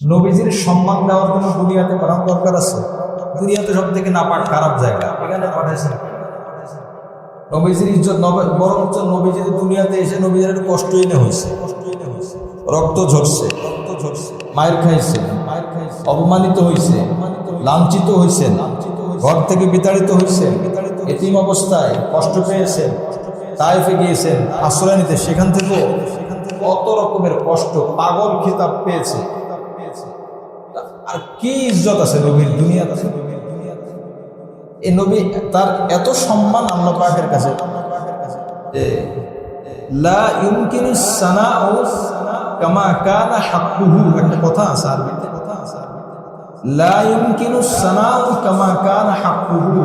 নবীজির সম্মান দেওয়ার জন্য দুনিয়াতে পাঠানো দরকার আছে? দুনিয়াতে সব থেকে নাপাক খারাপ জায়গা, এখানে পাঠাইছেন। নবীজির ইজ্জত বরঞ্চ নবীজির দুনিয়াতে এসে নবীজির একটু কষ্টই না হয়েছে, রক্ত ঝরছে, মায়ের খাইছে, অপমানিত হয়েছে, লাঞ্ছিত হয়েছেন, ঘর থেকে বিতাড়িত হয়েছেন, এতিম অবস্থায় কষ্ট পেয়েছেন, তায়েফে গিয়েছেন আশ্রয় নিতে, সেখান থেকেও কত রকমের কষ্ট, পাগল খিতাব পেয়েছে। আর কি ইজ্জত আছে নবীর দুনিয়াতে? এই নবী তার এত সম্মান আল্লাহ পাকের কাছে যে লা ইউমকিনু সানাউ কামা কানা হাক্কুহু, একটা কথা আছে আরবিতে, লা ইউমকিনু সানাউ কামা কানা হাক্কুহু।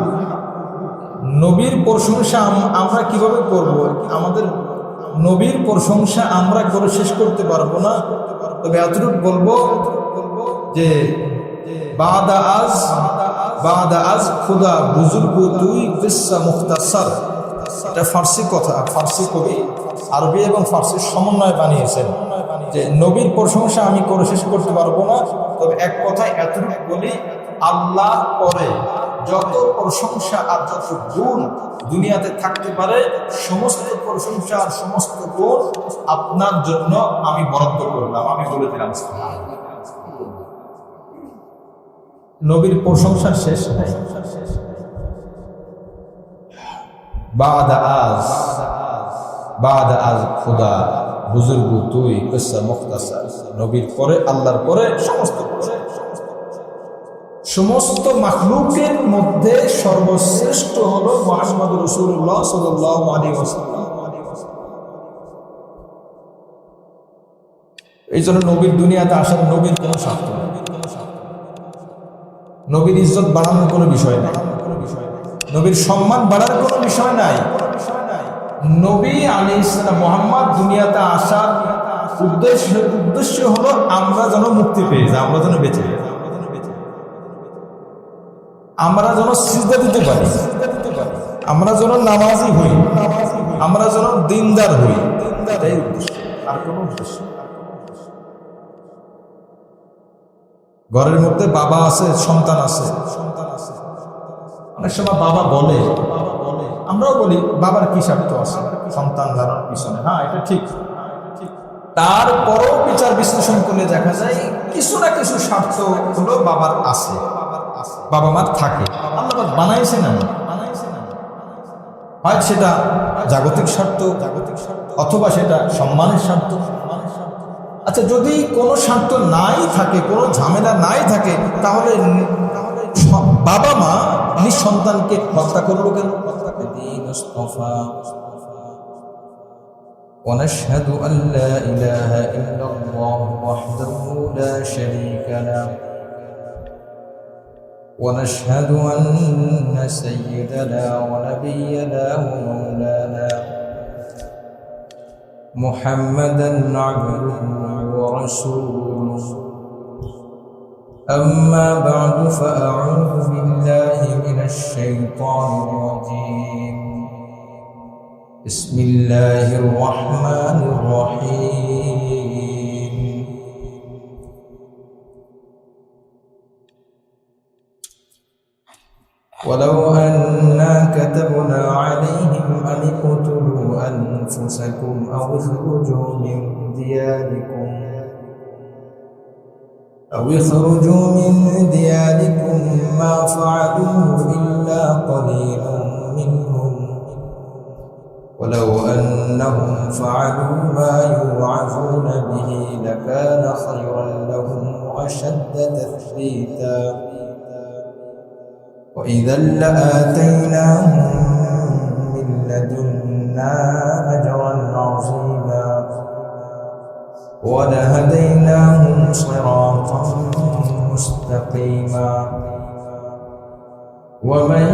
নবীর প্রশংসা আমরা কিভাবে করব? আমাদের নবীর প্রশংসা আমরা করে শেষ করতে পারবো না। তবে এতটুকু বলবো যে বাদা আজ খুদা বুজুর্গ তুই কিসসা মুখতাসার, এটা ফার্সি কথা, ফার্সি কবি আরবি এবং ফার্সির সমন্বয় বানিয়েছেন যে নবীর প্রশংসা আমি করে শেষ করতে পারবো না। তবে এক কথায় এতটুকু বলি, আল্লাহ পরে যত প্রশংসা আর যত গুণ দুনিয়াতে থাকতে পারে, সমস্ত প্রশংসা আর সমস্ত গুণ আপনার জন্য আমি বরাদ্দ করলাম, আমি বলে দিলাম। নবীর প্রশংসার শেষ নাই। বাদা আজ খুদা বুজুর্গ তুই কিসসা মুখতাসার, নবীর পরে আল্লাহর পরে সমস্ত মাখলুকের মধ্যে সর্বশ্রেষ্ঠ হলো মুহাম্মদ রাসূলুল্লাহ সাল্লাল্লাহু আলাইহি ওয়াসাল্লাম। এই জন্য নবীর দুনিয়াতে আসার নবীর কোনো স্বার্থ নেই, নবীর ইজ্জত বাড়ানোর কোনো বিষয় নাই, নবীর সম্মান বাড়ার কোনো বিষয় নাই। নবী আলাইহিস সালাম মুহাম্মদ দুনিয়াতে আসার উদ্দেশ্য হলো আমরা যেন মুক্তি পেয়ে যাই, আমরা যেন বেঁচে যাই, আমরা যেন সিজদা দিতে পারি, আমরা যেন নামাজি হই, আমরা যেন দিনদার হই, এটাই উদ্দেশ্য, আর কোনো উদ্দেশ্য। ঘরের মধ্যে বাবা আছে, সন্তান আছে, অনেক সময় বাবা বলে, আমরাও বলি বাবার কি স্বার্থ আছে সন্তান জানার পিছনে? হ্যাঁ, এটা ঠিক। তারপরও বিচার বিশ্লেষণ করলে দেখা যায় কিছু না কিছু স্বার্থ হলো বাবার আছে, বাবা মার থাকে, আল্লাহ বানাইছে না, হয় সেটা জাগতিক স্বার্থ অথবা সেটা সম্মানের স্বার্থ। আচ্ছা, যদি কোনো স্বার্থ নাই থাকে, কোনো ঝামেলা নাই থাকে, তাহলে বাবা মা নিজ সন্তানকে হত্যা করলো কেন? ونشهد أن لا إله إلا الله وحده لا شريك له ونشهد أن سيدنا ونبينا ومولانا محمدا عبده ورسوله أما بعد فأعوذ بالله من الشيطان الرجيم بسم الله الرحمن الرحيم ولو أنا كتبنا عليهم أن اقتلوا أنفسكم أو اخرجوا من دياركم ما فعلوه إلا قليل منهم ولو أنهم فعلوا ما يوعظون به لكان خيرا لهم وأشد تثبيتا وإذا لآتيناهم من لدنا أجرا عظيما ولهديناهم صراطا مستقيما ومن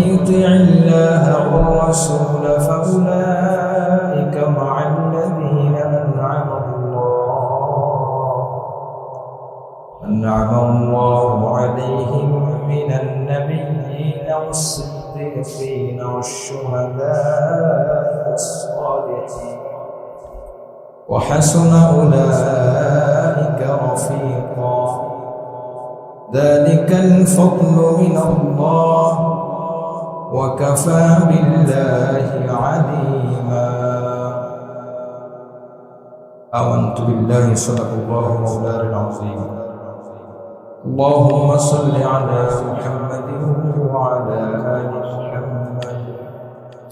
يطع الله والرسول فأولئك مع الذين أنعم الله عليهم من النبيين والصديقين والشهداء والصالحين وحسن أولئك رفيقا ذلك الفضل من الله وكفى بالله عليما آمنت بالله صدق الله مولانا العظيم اللهم صل على محمد وعلى آل محمد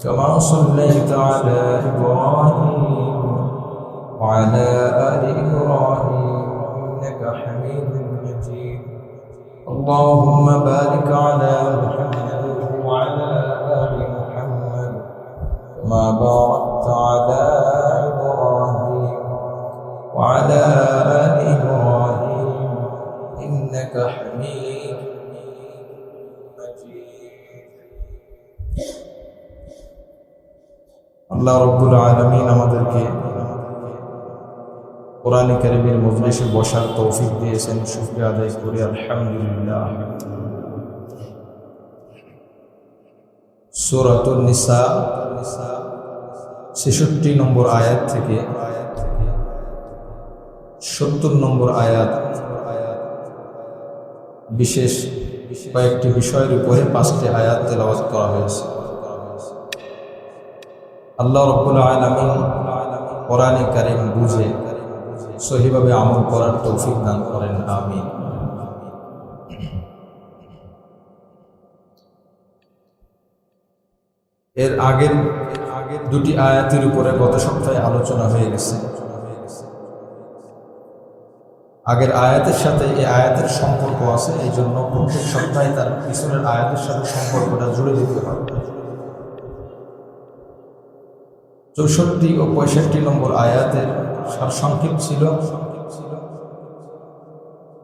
كما صليت على إبراهيم وعلى آل إبراهيم إنك حميد مجيد اللهم بارك على محمد وعلى آل محمد كما باركت على إبراهيم وعلى آل إبراهيم إنك حميد مجيد الله رب العالمين আমাদেরকে কোরআন কারীমের মজলিসে বসার তৌফিক দিয়েছেন শুকরিয়া আদায় করি আলহামদুলিল্লাহ সূরাতুন নিসা 66 নম্বর আয়াত থেকে 70 নম্বর আয়াত বিশেষ কয়েকটি বিষয়ের উপরে 5টি আয়াত তেলাওয়াত করা হয়েছে আল্লাহ রাব্বুল আলামিন কোরআন কারীম বুঝে সহিভাবে আমল করার তৌফিক দান করেন আমিন এর আগের দুটি আয়াতের উপরে গত সপ্তাহে আলোচনা হয়ে গেছে আগের আয়াতের সাথে এই আয়াতের সম্পর্ক আছে এই জন্য প্রত্যেক সপ্তাহে তার পিছনের আয়াতের সাথে সম্পর্কটা জুড়ে দিতে হবে 64 ও 65 নম্বর আয়াতের সারসংক্ষেপ ছিল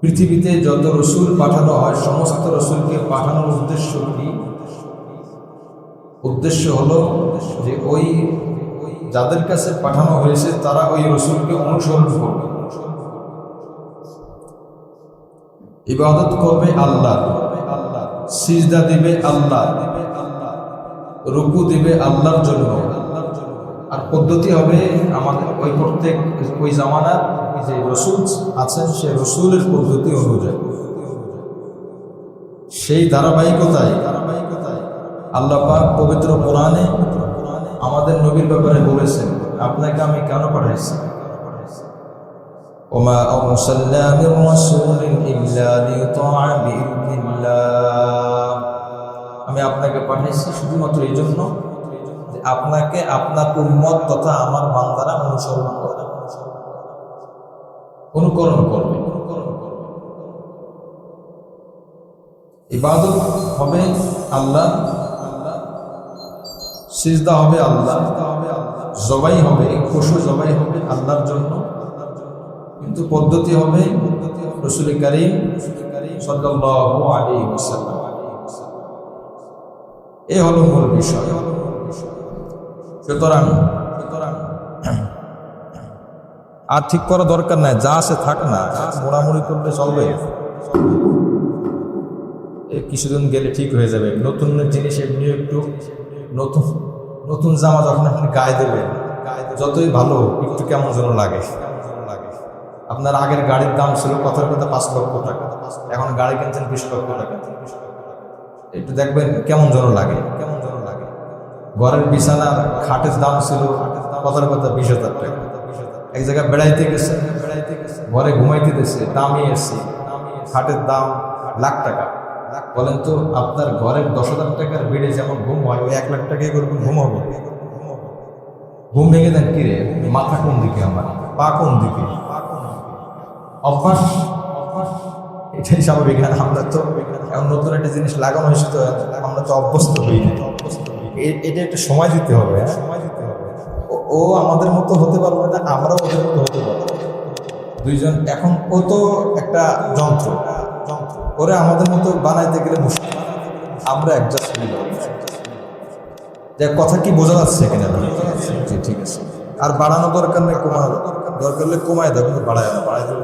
পৃথিবীতে যত রসুল পাঠানো হয় সমস্ত রসুলকে পাঠানোর উদ্দেশ্য কি উদ্দেশ্য হলো যে ওই যাদের কাছে পাঠানো হয়েছে তারা ওই রসুলকে অনুসরণ করবে ইবাদত করবে আল্লাহ সিজদা দিবে আল্লাহ রুকু দিবে আল্লাহর জন্য আর পদ্ধতি হবে আমাদের ওই প্রত্যেক ওই জামানার যে রসুল আছেন সে রসুলের পদ্ধতি অনুযায়ী সেই ধারাবাহিকতায় আল্লাহ পাক পবিত্র কোরআনে আমাদের নবীর ব্যাপারে বলেছেন আপনাকে আমি কেন পাঠাইছি ওমা আরসালনা মির রাসূলিন ইল্লা লিইতাআ বিইذنিল্লাহ আমি আপনাকে পাঠাইছি শুধুমাত্র এই জন্য যে আপনাকে আপনার উম্মত তথা আমার বান্দারা অনুকরণ করবে ইবাদত হবে আল্লাহ সিজদা হবে আল্লাহ জবাই হবে পশু জবাই হবে আল্লাহর জন্য কিন্তু পদ্ধতি হবে রাসূল কারীম সাল্লাল্লাহু আলাইহি ওয়াসাল্লাম এই হলো মূল বিষয় সুতরাং আর ঠিক করা দরকার নাই যা আছে থাক না মোড়ামুড়ি করলে চলবে কিছুদিন গেলে ঠিক হয়ে যাবে নতুন জিনিস এমনি একটু নতুন নতুন জামা যখন আপনি গায়ে দেবেন যতই ভালো একটু কেমন যেন লাগে আপনার আগের গাড়ির দাম ছিল কথার কথা 5 লক্ষ টাকা এখন গাড়ি কিনছেন 20 লক্ষ টাকা একটু দেখবেন কেমন যেন লাগে ঘরের বিছানার খাটের দাম ছিল কথার কথা 20,000 টাকা এক জায়গায় বেড়াইতে গেছে ঘরে ঘুমাইতে দিয়েছে দামি এসে খাটের দাম লাখ টাকা বলেন তো আপনার ঘরের 10,000 টাকার বেডে যেমন ঘুম হয় ওই 1 লাখ টাকায় করে ঘুম হবে ঘুম ভেঙে দেন কিরে মাথা কোন দিকে আমার পা কোন দিকে অভ্যাস এটাই স্বাভাবিক আমরা তো এখন নতুন একটা জিনিস লাগানো হয়েছে তো আমরা তো অভ্যস্ত হই না এটা একটা সময় দিতে হবে ও আমাদের মতো হতে পারবে না আমরাও ওদের মতো হতে পারবো দুইজন এখন ও তো একটা যন্ত্র ওরে আমাদের মতো বানাইতে গেলে মুশকিল আমরা অ্যাডজাস্ট হয়ে যাবো যে কথা কি বোঝা যাচ্ছে কিনা ঠিক আছে আর বাড়ানো দরকার নেই কমানো দরকার হলে কমায় দেবো কিন্তু বাড়ায় দেবো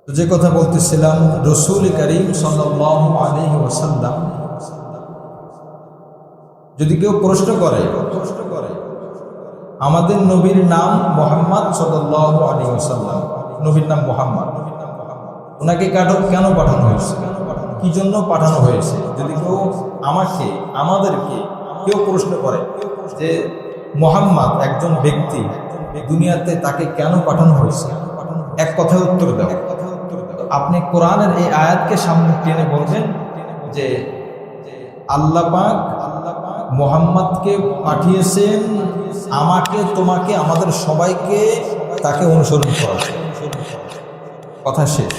তো যে কথা বলতেছিলাম রাসূল কারীম সাল্লাল্লাহু আলাইহি ওয়াসাল্লাম যদি কেউ প্রশ্ন করে আমাদের নবীর নাম মুহাম্মদ সাল্লাল্লাহু আলাইহি ওয়াসাল্লাম। নবীর নাম মুহাম্মদ। ওনাকে কেন পাঠানো হয়েছে, কি জন্য পাঠানো হয়েছে? যদি কেউ আমাদেরকে কেউ প্রশ্ন করে যে মুহাম্মদ একজন ব্যক্তি, দুনিয়াতে তাকে কেন পাঠানো হয়েছে, এক কথায় উত্তর দাও। আপনি কোরআনের এই আয়াতকে সামনে টেনে বলবেন যে আল্লাহ পাক মুহাম্মদকে পাঠিয়েছেন আমাকে, তোমাকে, আমাদের সবাইকে তাকে অনুসরণ করা। কথা শেষ।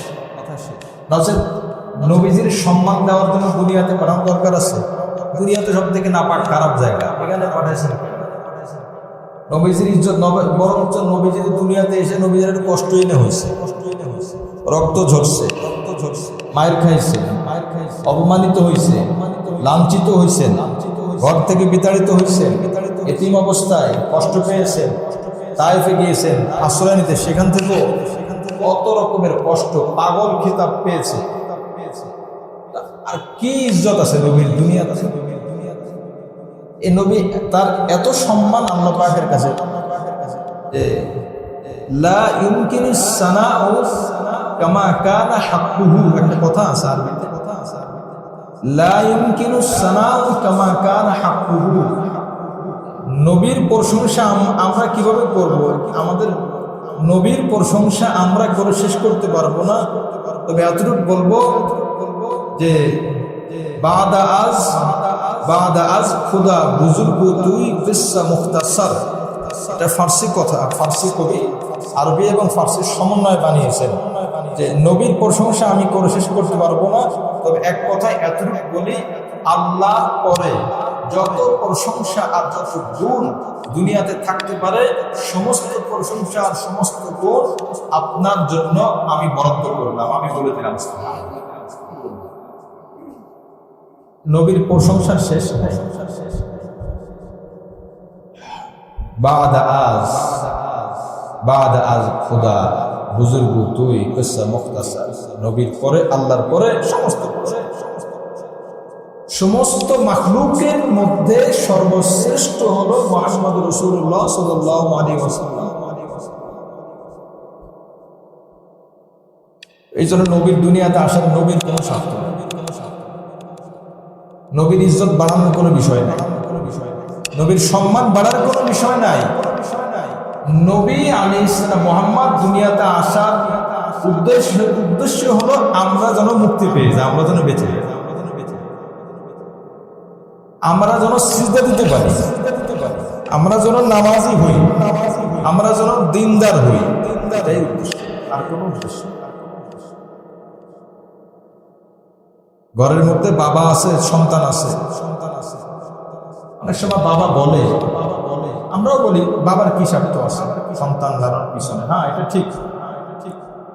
নবীজির সম্মান দেওয়ার জন্য দুনিয়াতে পাঠানো দরকার আছে? দুনিয়াতে সব থেকে নাপাক খারাপ জায়গা, এখানে পাঠাইছেন। নবীজির ইজ্জত বরঞ্চ নবীজি দুনিয়াতে এসে নবীজির একটু কষ্টই না হয়েছে, রক্ত ঝরছে, মায়ের খাইছে, অপমানিত হয়েছে, লাঞ্ছিত হয়েছেন, ঘর থেকে বিতাড়িত হয়েছেন, এতিম অবস্থায় কষ্ট পেয়েছেন, তায়েফে গিয়েছেন আশ্রয় নিতে, সেখান থেকেও কত রকমের কষ্ট, পাগল খিতাব পেয়েছে। আর কি ইজ্জত আছে নবীর দুনিয়াতে? এই নবী তার এত সম্মান আল্লাহ পাকের কাছে যে লা ইউমকিনু সানাউ কামা কানা হাক্কুহু। একটা কথা আছে আরবিতে, লা ইউমকিনু সানাউ কামা কানা হাক্কুহু। নবীর প্রশংসা আমরা কিভাবে করব? আমাদের নবীর প্রশংসা আমরা করে শেষ করতে পারবো না। তবে এতটুকু বলবো যে বাদা আজ খুদা বুজুর্গ তুই বিশ্বা মুখতাসার। এটা ফার্সি কথা, ফার্সি কবি আরবি এবং ফার্সির সমন্বয় বানিয়েছেন যে নবীর প্রশংসা আমি করে শেষ করতে পারবো না। তবে এক কথায় এতটুকু বলি, আল্লাহ পরে যত প্রশংসা আর যত গুণ দুনিয়াতে থাকতে পারে, সমস্ত প্রশংসা আর সমস্ত গুণ আপনার জন্য আমি বরাদ্দ করলাম, আমি বলে দিলাম। নবীর প্রশংসার শেষ নাই। বাদা আজ খুদা বুজুর্গ তুই কিসসা মুখতাসার। নবীর পরে, আল্লাহর পরে সমস্ত মাখলুকের মধ্যে সর্বশ্রেষ্ঠ হলো মুহাম্মদ রাসূলুল্লাহ সাল্লাল্লাহু আলাইহি ওয়াসাল্লাম। এই জন্য নবীর দুনিয়াতে আসার নবীর কোনো স্বার্থ নেই, নবীর ইজ্জত বাড়ানোর কোনো বিষয় নাই, নবীর সম্মান বাড়ার কোনো বিষয় নাই। নবী আলাইহিস সালাম মুহাম্মদ দুনিয়াতে আসার উদ্দেশ্য হলো আমরা যেন মুক্তি পেয়ে যাই, আমরা যেন বেঁচে যাই, আমরা যেন সিজদা দিতে পারি, আমরা যেন নামাজি হই, আমরা যেন দিনদার হই। এটাই উদ্দেশ্য, আর কোনো উদ্দেশ্য। ঘরের মধ্যে বাবা আছে, সন্তান আছে, অনেক সময় বাবা বলে, আমরাও বলি বাবার কি স্বার্থ আছে সন্তান লালন পিছনে? হ্যাঁ, এটা ঠিক।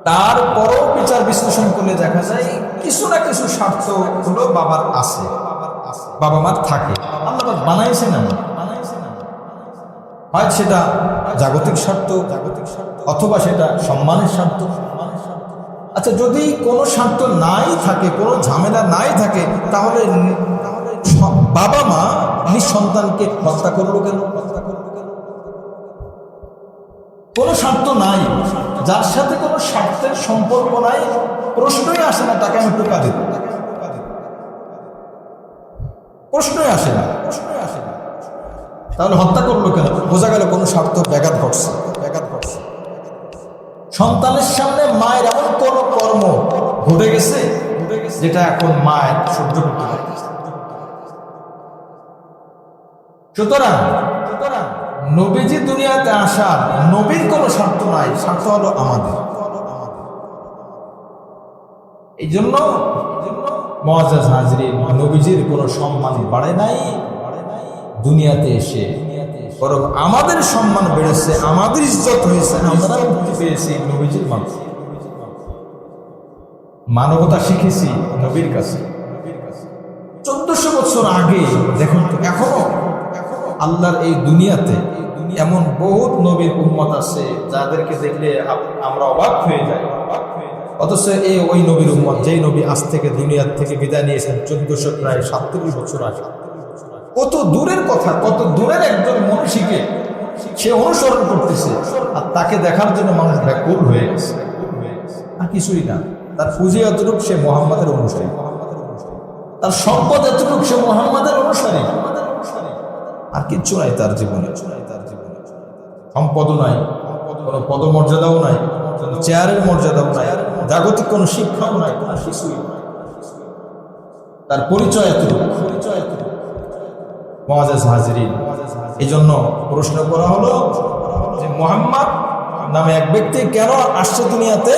তারপরও বিচার বিশ্লেষণ করলে দেখা যায় কিছু না কিছু স্বার্থ হলো বাবার আছে, বাবা মার থাকে। আল্লাহ বানাইছে না, হয় সেটা জাগতিক স্বার্থ অথবা সেটা সম্মানের স্বার্থ। আচ্ছা, যদি কোনো স্বার্থ নাই থাকে, কোনো ঝামেলা নাই থাকে, তাহলে বাবা মা নিজ সন্তানকে হত্যা করলো কেন? কোনো স্বার্থ নাই, যার সাথে কোনো স্বার্থের সম্পর্ক নাই, প্রশ্নই আসে না তাকে আমি টোকা দেব, প্রশ্নই আসে না। তাহলে হত্যা করলো কেন? বোঝা গেল কোনো স্বার্থ ব্যাঘাত ঘটছে। সন্তানের সামনে মায়ের এমন কোন কর্ম ঘটে গেছে যেটা এখন মায়ের সহ্য করতে পারে। সুতরাং নবীজি দুনিয়াতে আসার নবীর কোনো স্বার্থ নাই, স্বার্থ হলো আমাদের। এই জন্য মুআজ্জাজ হাজরিন, নবীজির কোনো সম্মান বাড়ে নাই দুনিয়াতে এসে, বরং আমাদের সম্মান বেড়েছে, আমাদের ইজ্জত হয়েছে, আমরা মুক্তি পেয়েছি নবীজির মাধ্যমে। মানবতা শিখেছি নবীর কাছে। 1400 বছর আগে দেখুন তো, এখনো আল্লাহর এই দুনিয়াতে এমন বহুত নবীর উম্মত আছে যাদেরকে দেখলে আমরা অবাক হয়ে যাই, অথচ ওই নবীর উম্মত, যেই নবী আজ থেকে দুনিয়ার থেকে বিদায় নিয়েছেন 1437 বছর আগে। কত দূরের কথা, কত দূরের একজন মনীষীকে সে অনুসরণ করতেছে, আর তাকে দেখার জন্য মানুষ ব্যাকুল হয়ে গেছে, আর কিছুই না। তার পুঁজি এতটুকু, সে মুহাম্মাদের অনুসারী, তার সম্পদ এতটুকু, সে মুহাম্মাদের অনুসারী, আর কিচ্ছু নাই তার জীবনে। সম্পদও নাই, কোনো পদমর্যাদাও নাই, চেয়ারের মর্যাদাও নাই, জাগতিক কোনো শিক্ষাও নাই, কোনো কিছুই নাই। তার পরিচয় এতটুকু। মুআজ্জাজ হাজিরিন, এই জন্য প্রশ্ন করা হলো যে মুহাম্মদ নামে এক ব্যক্তি কেন আসছে দুনিয়াতে?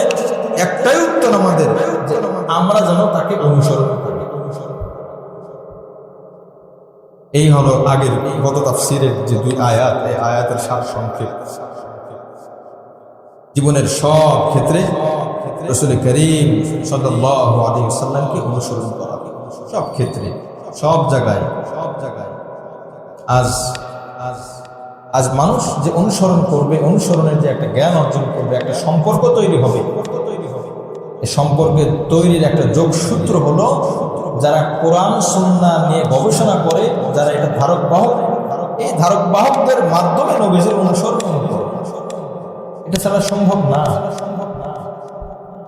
একটাই উত্তর আমাদের, যে আমরা যেন তাকে অনুসরণ করি। এই হলো আগের গত তাফসীরের যে 2 আয়াত, এই আয়াতের সার সংক্ষেপ। জীবনের সব ক্ষেত্রে রাসূল করিম সাল্লাল্লাহু আলাইহি ওয়াসাল্লামকে অনুসরণ করা, সব ক্ষেত্রে, সব জায়গায়। আজ মানুষ যে অনুসরণ করবে, অনুসরণের যে একটা জ্ঞান অর্জন করবে, একটা সম্পর্ক তৈরি হবে। এই সম্পর্কের তৈরির একটা যোগসূত্র হলো যারা কোরআন সুন্নাহ নিয়ে গবেষণা করে, যারা এটা ধারক বাহক, এই ধারক বাহকদের মাধ্যমে নবীজির অনুসরণ করে। এটা ছাড়া সম্ভব না।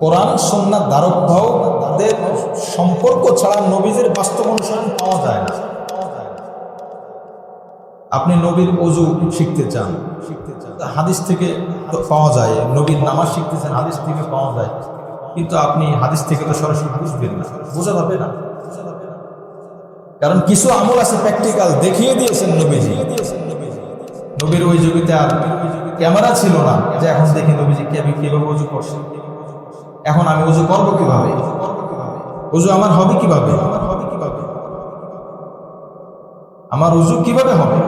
কোরআন সুন্নাহ ধারক বাহকদের সম্পর্ক ছাড়া নবীজির বাস্তব অনুসরণ পাওয়া যায় না। আপনি নবীর ওযু শিখতে চান, হাদিস থেকে পাওয়া যায়। নবীর নামাজ শিখতে চান, হাদিস থেকে পাওয়া যায়। কিন্তু আপনি হাদিস থেকে তো সরাসরি বুঝবেন না, বোঝা যাবে না। কারণ কিছু আমল আছে প্র্যাকটিক্যাল, দেখিয়ে দিয়েছেন নবীজি। নবীর ওই যুগেতে আর ক্যামেরা ছিল না যে এখন দেখি নবীজি কিভাবে ওযু করছে। এখন আমি ওযু করবো কিভাবে, ওযু আমার হবে কিভাবে, আমার ওযু কিভাবে হবে?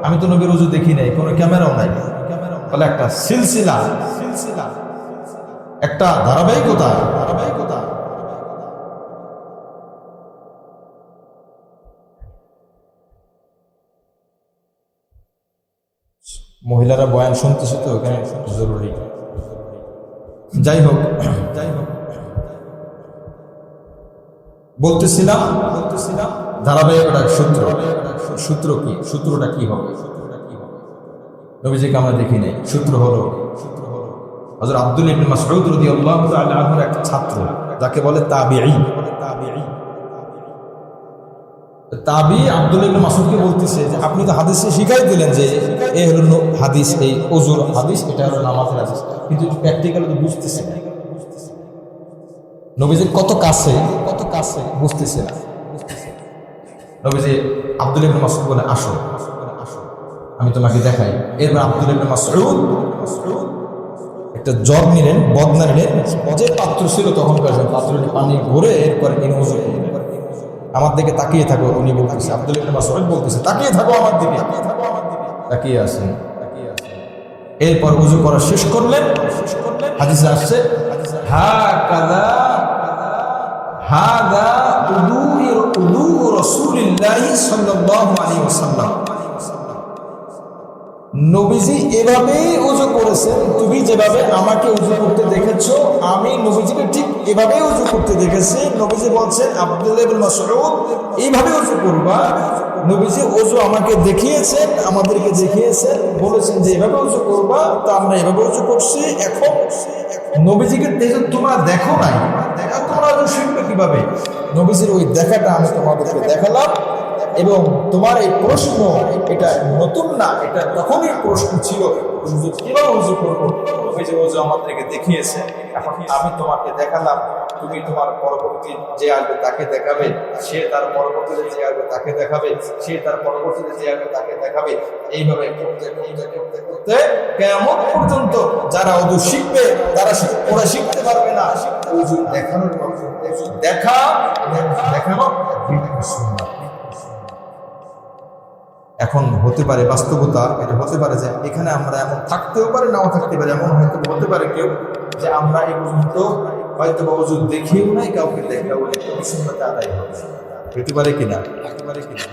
আমি তো নবীর ওযু দেখি নাই, কোনো ক্যামেরাও নাই। বলে একটা সিলসিলা, একটা ধারাবাহিকতা। মহিলারা বয়ান শুনতেছে তো এখানে জরুরি। যাই হোক, বলতেছিলাম ধারাবাহিকতা সূত্র কি? সূত্রটা কি হবে? নবীজিকে আমরা দেখি নাই। সূত্র হলো হযরত আব্দুল্লাহ ইবনে মাসউদ রাদিয়াল্লাহু তাআলা আনহুর এক ছাত্র, যাকে বলে তাবিঈ। তাবিঈ আব্দুল্লাহ ইবনে মাসউদকে বলতেছে যে আপনি তো হাদিসে শিখাই দিলেন যে এই হলো হাদিস, এই ওযুর হাদিস, এটা হলো নামাজের হাদিস, কিন্তু প্র্যাকটিক্যালি তো বুঝতেছে না। নবীজির কত কাছে বুঝতেছে না। নবীজি আব্দুল্লাহ ইবনে মাসউদ বলে আসো, আমি তোমাকে দেখাই। এরপর আব্দুল্লাহ ইবনে মাসউদ একটা জগ নিলেন, বদনা নিলেন, যে পাত্র ছিল তখনকার পাত্রটি পানি ভরে এরপরে ওযু করলেন। আমার দিকে তাকিয়ে থাকো, উনি বলতেছে, আব্দুল্লাহ ইবনে মাসউদ বলতেছে তাকিয়ে থাকো আমার দিকে, তাকিয়ে আছেন। এরপর ওযু করা শেষ করলেন। হাদিসে আসছে হাদা উযু রাসূলিল্লাহ সাল্লাল্লাহু আলাইহি ওয়াসাল্লাম। নবীজি এভাবেই ওযু করেছেন, তুমি যেভাবে আমাকে ওযু করতে দেখেছো, আমি নবীজিকে ঠিক এভাবেই ওযু করতে দেখেছি। নবীজি বলছেন আব্দুল্লাহ ইবনে মাসউদ এইভাবে ওযু করবা। নবীজি ওযু আমাকে দেখিয়েছেন, আমাদেরকে দেখিয়েছেন, বলেছেন যে এভাবে ওযু করবা, তো আমরা এভাবে ওযু করছি। এখন নবীজিকে তোমরা দেখো নাই, তোমরা ওযু শিখবে কিভাবে? নবীজির ওই দেখাটা আমি তোমাদেরকে দেখালাম। এবং তোমার এই প্রশ্ন এটা নতুন না, এটা তখনই প্রশ্ন ছিল কিভাবে ওযু করবো। নবীজি ওযু আমাদেরকে দেখিয়েছে, এখন আমি তোমাকে দেখালাম, তুমি তোমার পরবর্তী যে আসবে তাকে দেখাবে, সে তার পরবর্তীতে যে আসবে তাকে দেখাবে, সে তার পরবর্তীতে যে আসবে তাকে দেখাবে। এইভাবে করতে কিয়ামত পর্যন্ত যারা ওযু শিখবে ওরা শিখতে পারবে না। ওযু দেখানোর মাধ্যমে দেখানো সুন্নাত। এখন হতে পারে বাস্তবতা, এটা হতে পারে যে এখানে আমরা এমন থাকতেও পারে, নাও থাকতে পারে। এমন হয়তো হতে পারে কেউ যে আমরা এই পর্যন্ত হয়তো ওযু দেখিও নাই, কাউকে দেখাও নাই, সুন্নাত আদায় হতে পারে কিনা?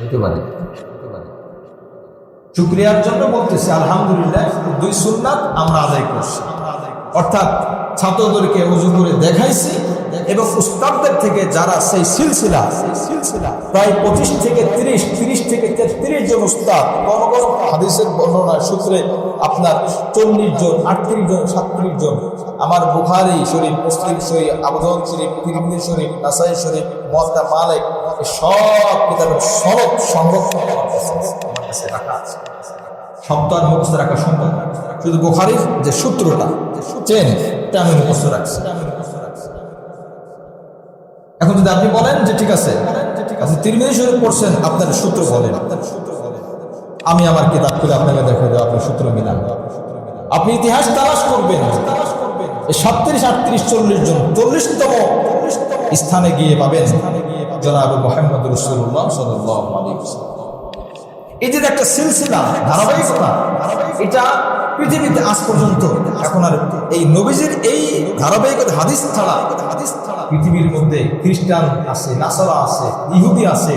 হতে পারে। শুকরিয়ার জন্য বলতেছি আলহামদুলিল্লাহ, 2 সুন্নাত আমরা আদায় করছি। অর্থাৎ ছাত্রদেরকে উজু করে দেখাইছি এবং উস্তাদদের থেকে যারা সেই সিলসিলা প্রায় 25 থেকে 30 থেকে 33 জন উস্তাদ, কোন কোন হাদিসের বর্ণনার সূত্রে আপনার 40 জন, 38 জন, 37 জন, আমার বুখারী শরীফ, মুসলিম শরীফ, আবু দাউদ শরীফ, তিরমিজি শরীফ, নাসাই শরীফ, মুয়াত্তা মালিক, সব কিতাবের সনদ সংরক্ষণ আমার কাছে রাখা আছে। সপ্তাহ মুখস্থ রাখা সম্ভব, শুধু বুখারীর যে সূত্রটা চেন এটা আমি মুখস্থ রাখছি। এখন যদি আপনি বলেন যে ঠিক আছে আপনি তিরমিজি শরীফ পড়ছেন, আপনার সূত্র বলেন, আমি আমার কিতাব খুলে আপনাকে দেখে দেব, আপনি সূত্র মিলান। আপনি ইতিহাস তালাশ করবেন, 37, 38, 40 জন 40তম স্থানে গিয়ে পাবেন জনাব মুহাম্মদ রাসূলুল্লাহ সাল্লাল্লাহু আলাইহি ওয়াসাল্লাম। এই যে একটা সিলসিলা, ধারাবাহিকতা, এটা পৃথিবীতে আজ পর্যন্ত এখন আর এই নবীজির এই ধারাবাহিকতা হাদিস ছাড়া পৃথিবীর মধ্যে খ্রিস্টান আছে, নাসারা আছে, ইহুদি আছে,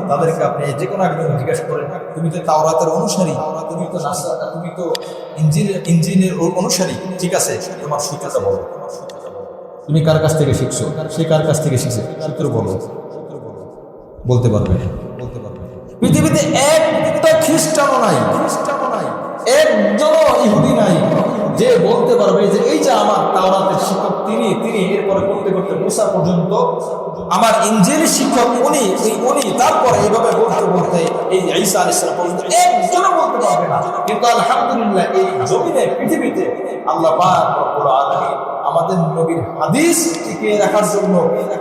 তাদেরকে আপনি যে কোনো একজন জিজ্ঞাসা করেন, তুমি তো তাওরাতের অনুসারী, তুমি তো নাসারা, তুমি তো ইঞ্জিনের অনুসারী, ঠিক আছে, তোমার সূত্রটা বলো, তুমি কার কাছ থেকে শিখছো, সে কার কাছ থেকে শিখছে, সূত্র বলো, বলতে পারবে। পৃথিবীতে একটা খ্রিস্টানও নাই, একজনও ইহুদি নাই যে বলতে পারবে যে এই যে আমার তাওরাতের শিক্ষক তিনি এরপরে করতে করতে মুসা পর্যন্ত, আমার ইনজিলের শিক্ষক উনি, তারপরে এইভাবে বলতে এই ঈসা আলাইহিস সালাম পর্যন্ত একজনও বলতে পারবে না। কিন্তু আলহামদুলিল্লাহ এই জমিনে পৃথিবীতে আল্লাহ পাক রব্বুল আলামিন আমাদের নবীর হাদিস টিকিয়ে রাখার জন্য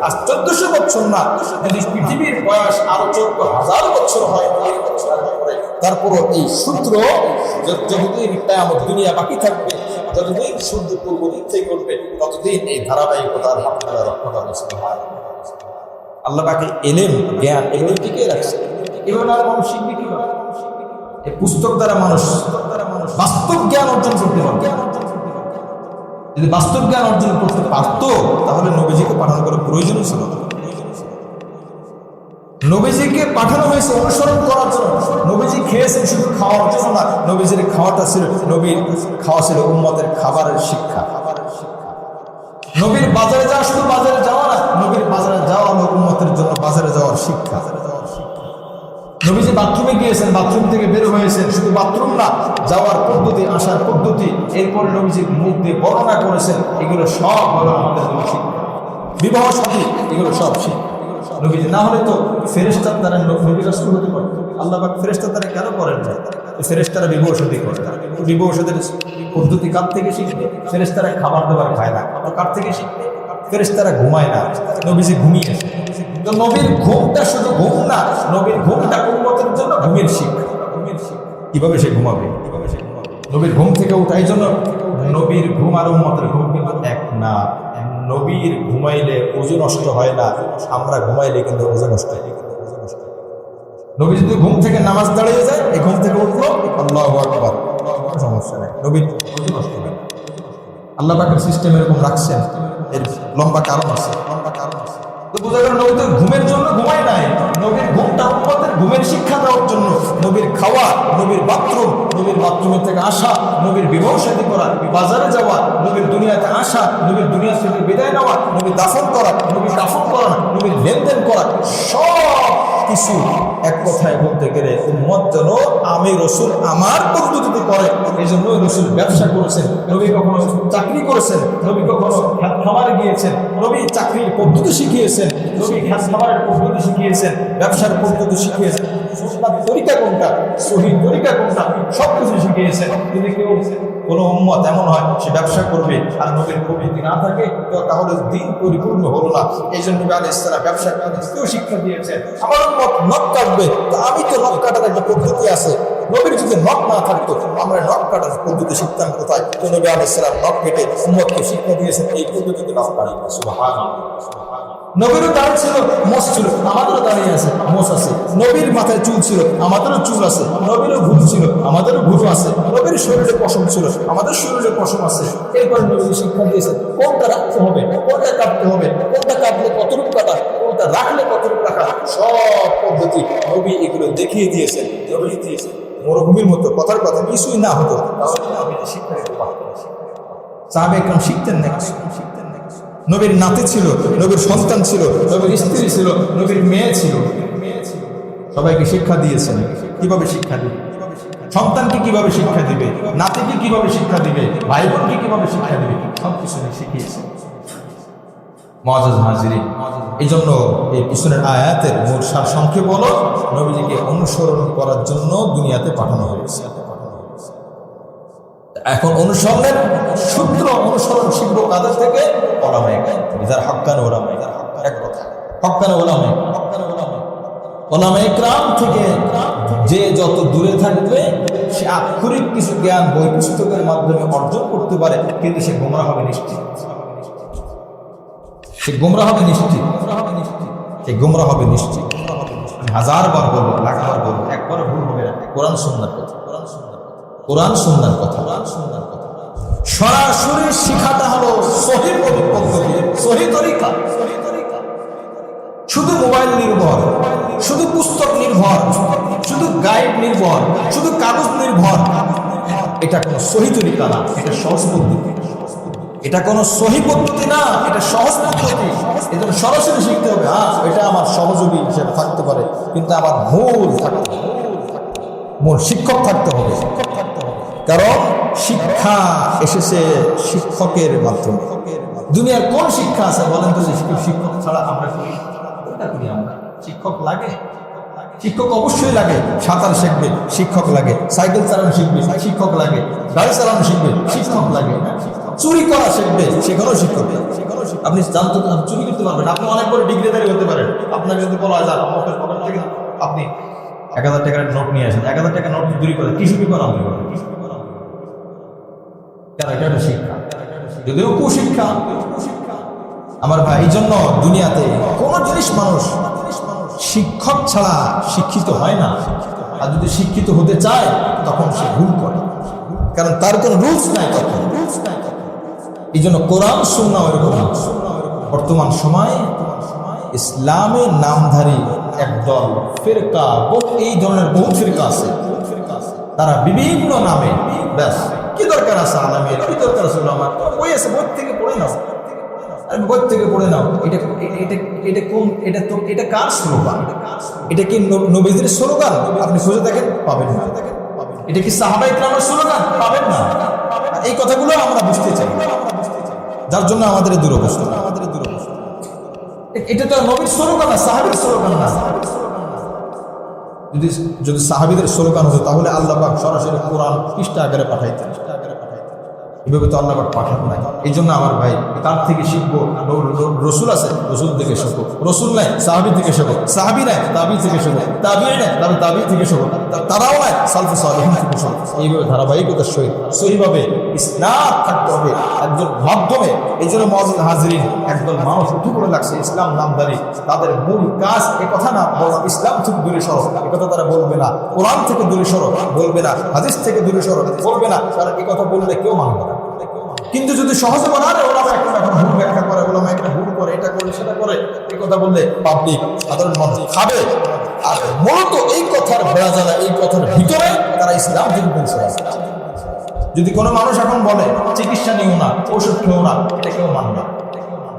আজ 1400 বছর না, যদি পৃথিবীর বয়স আরো 14,000 বছর হয়, তারপরও এই সূত্র যতদিন কিয়ামত দুনিয়া বাকি থাকবে, যতদিন সূর্য পূর্ব দিক থেকে উঠবে, ততদিন এই ধারাবাহিকতা আলহামদুলিল্লাহ রক্ষা পাবে। আল্লাহ পাকে এলেম, জ্ঞান এগুলো টিকিয়ে রাখছে। এভাবে আর মানুষ শিখবে কিভাবে? এই পুস্তক দ্বারা মানুষ বাস্তব জ্ঞান অর্জন করতে পারবে। যদি বাস্তব জ্ঞান অর্জন করতে পারত, তাহলে নবীজিকে পাঠানো করার প্রয়োজন ছিল না। নবীজিকে পাঠানো হয়েছে অনুসরণ করার জন্য। নবীজি খেয়েছেন শুধু খাওয়ার জন্য না, নবীজির খাওয়াটা ছিল, নবীর খাওয়া ছিল উম্মতের খাবারের শিক্ষা। নবীর বাজারে যাওয়া শুধু বাজারে যাওয়া না, নবীর বাজারে যাওয়া হলো উম্মতের জন্য বাজারে যাওয়ার শিক্ষা। নবীজি বাথরুমে গিয়েছেন, বাথরুম থেকে বের হয়েছেন, শুধু বাথরুম না, যাওয়ার পদ্ধতি, আসার পদ্ধতি, এরপরে নবীজি মুখ দিয়ে বর্ণনা করেছেন, এগুলো সব হলো আমাদের জন্য শিক্ষা। বিবাহ সাথী এগুলো সব শিক্ষা। নবীজি না হলে তো ফেরেশতার দ্বারা নবী রাসূল হতে পারত। আল্লাহ পাক ফেরেশতার দ্বারা কেন করেন না? ফেরেশতারা বিবাহ সাথী করে, বিবাহ সাথীর পদ্ধতি কার থেকে শিখবে? ফেরেশতারা খাবার দাবার খায় না, কার থেকে শিখবে? ফেরেশতারা ঘুমায় না, নবীজি ঘুমিয়েছে। তো নবীর ঘুমটা শুধু ঘুম না, নবীর ঘুমটা উম্মতের জন্য ঘুমের শিক্ষা। কিভাবে সে ঘুমাবে? নবীর ঘুম থেকে উঠা। এই জন্য নবীর ঘুম আর উম্মতের ঘুম কিন্তু এক না। নবীর ঘুমাইলে ওযু নষ্ট হয় না, আমরা ঘুমাইলে কিন্তু ওযু নষ্ট হয়। নবী যদি ঘুম থেকে নামাজ দাঁড়িয়ে যায়, এই ঘুম থেকে উঠলো, আল্লাহু আকবার, কোনো সমস্যা নেই, নবীর ওযু নষ্ট হয় না। আল্লাহ পাকের সিস্টেম এরকম রাখছেন, এর লম্বা কারণ আছে। তো বোঝা গেল নবী তো ঘুমের জন্য ঘুমায় নাই, নবীর ঘুমটা উম্মতের ঘুমের শিক্ষা দেওয়ার জন্য। নবীর খাওয়া, নবীর বাথরুম, নবীর বাথরুমের থেকে আসা, নবীর বিবাহ শাদী করা, বাজারে যাওয়া, নবীর দুনিয়াতে আসা, নবীর দুনিয়া থেকে বিদায় নেওয়া, নবীর দাফন করা, নবীর দাফন করা, নবীর লেনদেন করা, সব কিছু এক কথায় বলতে গেলে উম্মত যেন আমি রসুল আমার পদ্ধতিতে করে। এই জন্য রসুল ব্যবসা করেছেন, নবী কখনো চাকরি করেছেন, নবী কখনো খ্যাত খামারে গিয়েছেন, নবী চাকরির পদ্ধতি শিখিয়েছেন, নবী খ্যাত খামারের পদ্ধতি শিখিয়েছেন, ব্যবসার পদ্ধতি শিখিয়েছেন, তরিকা কোনটা, সহি তরিকা কোনটা, সব কিছু শিখিয়েছেন। যদি কেউ কোনো উম্মত এমন হয় সে ব্যবসা করবে আর নবীর পদ্ধতি না থাকে, তো তাহলে দিন পরিপূর্ণ হলো না। এই জন্য নবী আলাইহিস সালাম ব্যবসা কেউ শিক্ষা দিয়েছেন। আমার উম্মত নখ কাটবে, তো আমি তো নখ কাটার একটা পদ্ধতি আছে। নবীর যদি নখ না থাকতো, আমরা নখ কাটার পদ্ধতি শিখতাম কোথায়? তো নবী আলাইহিস সালাম নখ কেটে উম্মতকে শিক্ষা দিয়েছেন এই পদ্ধতিতে নখ কাটি। সুবহানাল্লাহ। নবীরও দাঁড় ছিল, মোষ ছিল, আমাদেরও দাঁড়িয়ে আছে, মোষ আছে। নবীর মাথায় চুল ছিল, আমাদেরও চুল আছে। নবীরও ভুরু ছিল, আমাদেরও ভুরু আছে। নবীর শরীরে পশম ছিল, আমাদের শরীরে পশম আছে। এরপর নবী শিক্ষা দিয়েছেন কোনটা রাখতে হবে, কোনটা কাটতে হবে, কোনটা কাটলে কতটুকু কাটা, কোনটা রাখলে কতটুকু রাখা, সব পদ্ধতি নবী এগুলো দেখিয়ে দিয়েছেন। নবী দিয়েছেন মরুভূমির মতো, কথার কথা কিছুই না হতো, তাহলে আমি শিক্ষা দিতে পারতাম। সাহাবায়ে কেরাম শিখতেন না, নবীর নাতি ছিল, নবীর সন্তান ছিল, নবীর স্ত্রী ছিল, নবীর মেয়ে ছিল, সবাইকে শিক্ষা দিয়েছেন। কিভাবে শিক্ষা দিবে? সন্তানকে কিভাবে শিক্ষা দিবে, নাতিকে কিভাবে শিক্ষা দিবে, ভাই বোনকে কিভাবে শিক্ষা দিবে, সবকিছু শিখিয়েছেন। মুআজ্জাজ হাজিরিন, এই জন্য এই পিছনের আয়াতের মূল সার সংক্ষেপ হলো নবীজিকে অনুসরণ করার জন্য দুনিয়াতে পাঠানো হয়েছে। এখন অনুসরণের সূত্র, অনুসরণ শিখবো কাদের থেকে? ওলামায়ে কেরাম থেকে, যারা হক্কানি ওলামা। এক কথা, হক্কানি ওলামা, ওলামায়ে কেরাম থেকে যে যত দূরে থাকবে সে আক্ষরিক কিছু জ্ঞান বই পুস্তকের মাধ্যমে অর্জন করতে পারে, কিন্তু সে গোমরা হবে নিশ্চিত। সে গোমরা হবে নিশ্চিত, সে গোমরা হবে নিশ্চিত। আমি হাজারবার বলবো, লাখবার বলবো, একবার ভুল হবে না। কোরআন সুন্নাহর কথা, কোরআন সুন্নাহর কথা, সরাসরি শিখাটা হলো সহিহ পদ্ধতি, সহিহ তরিকা। শুধু মোবাইল নির্ভর, শুধু পুস্তক নির্ভর, শুধু গাইড নির্ভর, শুধু কাগজ নির্ভর, এটা কোনো সহিহ তরিকা না, এটা সহজ পদ্ধতি। এটা কোনো সহিহ পদ্ধতি না, এটা সহজ পদ্ধতি। এজন্য সরাসরি শিখতে হবে। হ্যাঁ, এটা আমার সহযোগী হিসেবে থাকতে পারে, কিন্তু আমার মূল থাকতে হবে, মূল শিক্ষক থাকতে হবে। কারণ শিক্ষা এসেছে শিক্ষকের মাধ্যমে। দুনিয়ার কোন শিক্ষা আছে বলেন তো? শিক্ষক ছাড়া আমরা করি, আমরা শিক্ষক লাগে? শিক্ষক অবশ্যই লাগে। সাঁতার শিখবে, শিক্ষক লাগে। সাইকেল চালানো শিখবে, শিক্ষক লাগে। গাড়ি চালানো শিখবে, শিক্ষক লাগে। চুরি করা শিখবে, সেখানেও শিক্ষক। আপনি জানতো চুরি করতে পারবেন, আপনি অনেক বড় ডিগ্রিধারী হতে পারেন। আপনাকে যদি বলা হয় আপনি 1000 টাকার নোট নিয়ে আসেন, 1000 টাকার নোট চুরি করে কি চুরি করা হবে? এটা শিক্ষা, যদিও কুশিক্ষা। আমার ভাই, এই জন্য দুনিয়াতে কোন জিনিস মানুষ শিক্ষক ছাড়া শিক্ষিত হয় না। আর যদি শিক্ষিত হতে চায় তখন সে ভুল করে, কারণ তার কোনো রুলস নাই তখন। এই জন্য কোরআন সুন্নাহ এরকম। বর্তমান সময় ইসলামের নামধারী একদল ফিরকা, এই ধরনের বহু ফিরকা আছে, তারা বিভিন্ন নামে, ব্যাস কি দরকার আছে আলামের, কি দরকার আছে আমার বই আছে, বই থেকে পড়ে নাও, বই থেকে পড়ে নাও। এটা কার স্লোগান? এটা কি নবীজির স্লোগান? আপনি খুঁজে দেখেন, পাবেন না। এটা কি সাহাবায়ে কেরামের স্লোগান? পাবেন না। এই কথাগুলো আমরা বুঝতে চাই, যার জন্য আমাদের দুরবস্থা। এটা তো নবীর স্লোগান না, সাহাবীর স্লোগান না। যদি সাহাবীদের স্লোগান হতো তাহলে আল্লাহ পাক সরাসরি কোরআন পৃষ্ঠা আকারে পাঠাইতেন। এভাবে তো আল্লাহ পাক পাঠান নাই। এই জন্য আমার ভাই, তার থেকে শিখবো। রসুল আছে, রসুল থেকে শেখো। রসুল নাই, সাহাবী থেকে শেখো। সাহাবী নাই, তাবী থেকে শেখো। তাবী নাই, তাবী থেকে শেখো। তারাও নাই, সালফে সালেহিন থেকে শেখো। এইভাবে ধারাবাহিকতার সহিত সহিভাবে ইসলাম থাকতে হবে একজন মাধ্যমে। এই জন্য মুআজ্জাজ হাজিরিন, একদল মানুষ উঠে পড়ে লাগছে ইসলাম নামধারী, তাদের মূল কাজ এ কথা না বলা ইসলাম থেকে দূরে সরো, এ কথা তারা বলবে না। কোরআন থেকে দূরে সরো বলবে না, হাদিস থেকে দূরে সরো বলবে না। তারা এ কথা বললে কেউ মানবে না। কিন্তু যদি সহজে বলা হয় ওলামা এখন ভুল ব্যাখ্যা করে, ওলামা একটা ভুল করে, এটা করে সেটা করে, এই কথা বললে পাবলিক সাধারণ মানুষ খাবে। আর মূলত এই কথার বেড়াজালা, এই কথার ভিতরে তারা ইসলাম থেকে পৌঁছে আসে। যদি কোনো মানুষ এখন বলে চিকিৎসা নিও না, ওষুধ খেও না, এটা কেউ মানবে।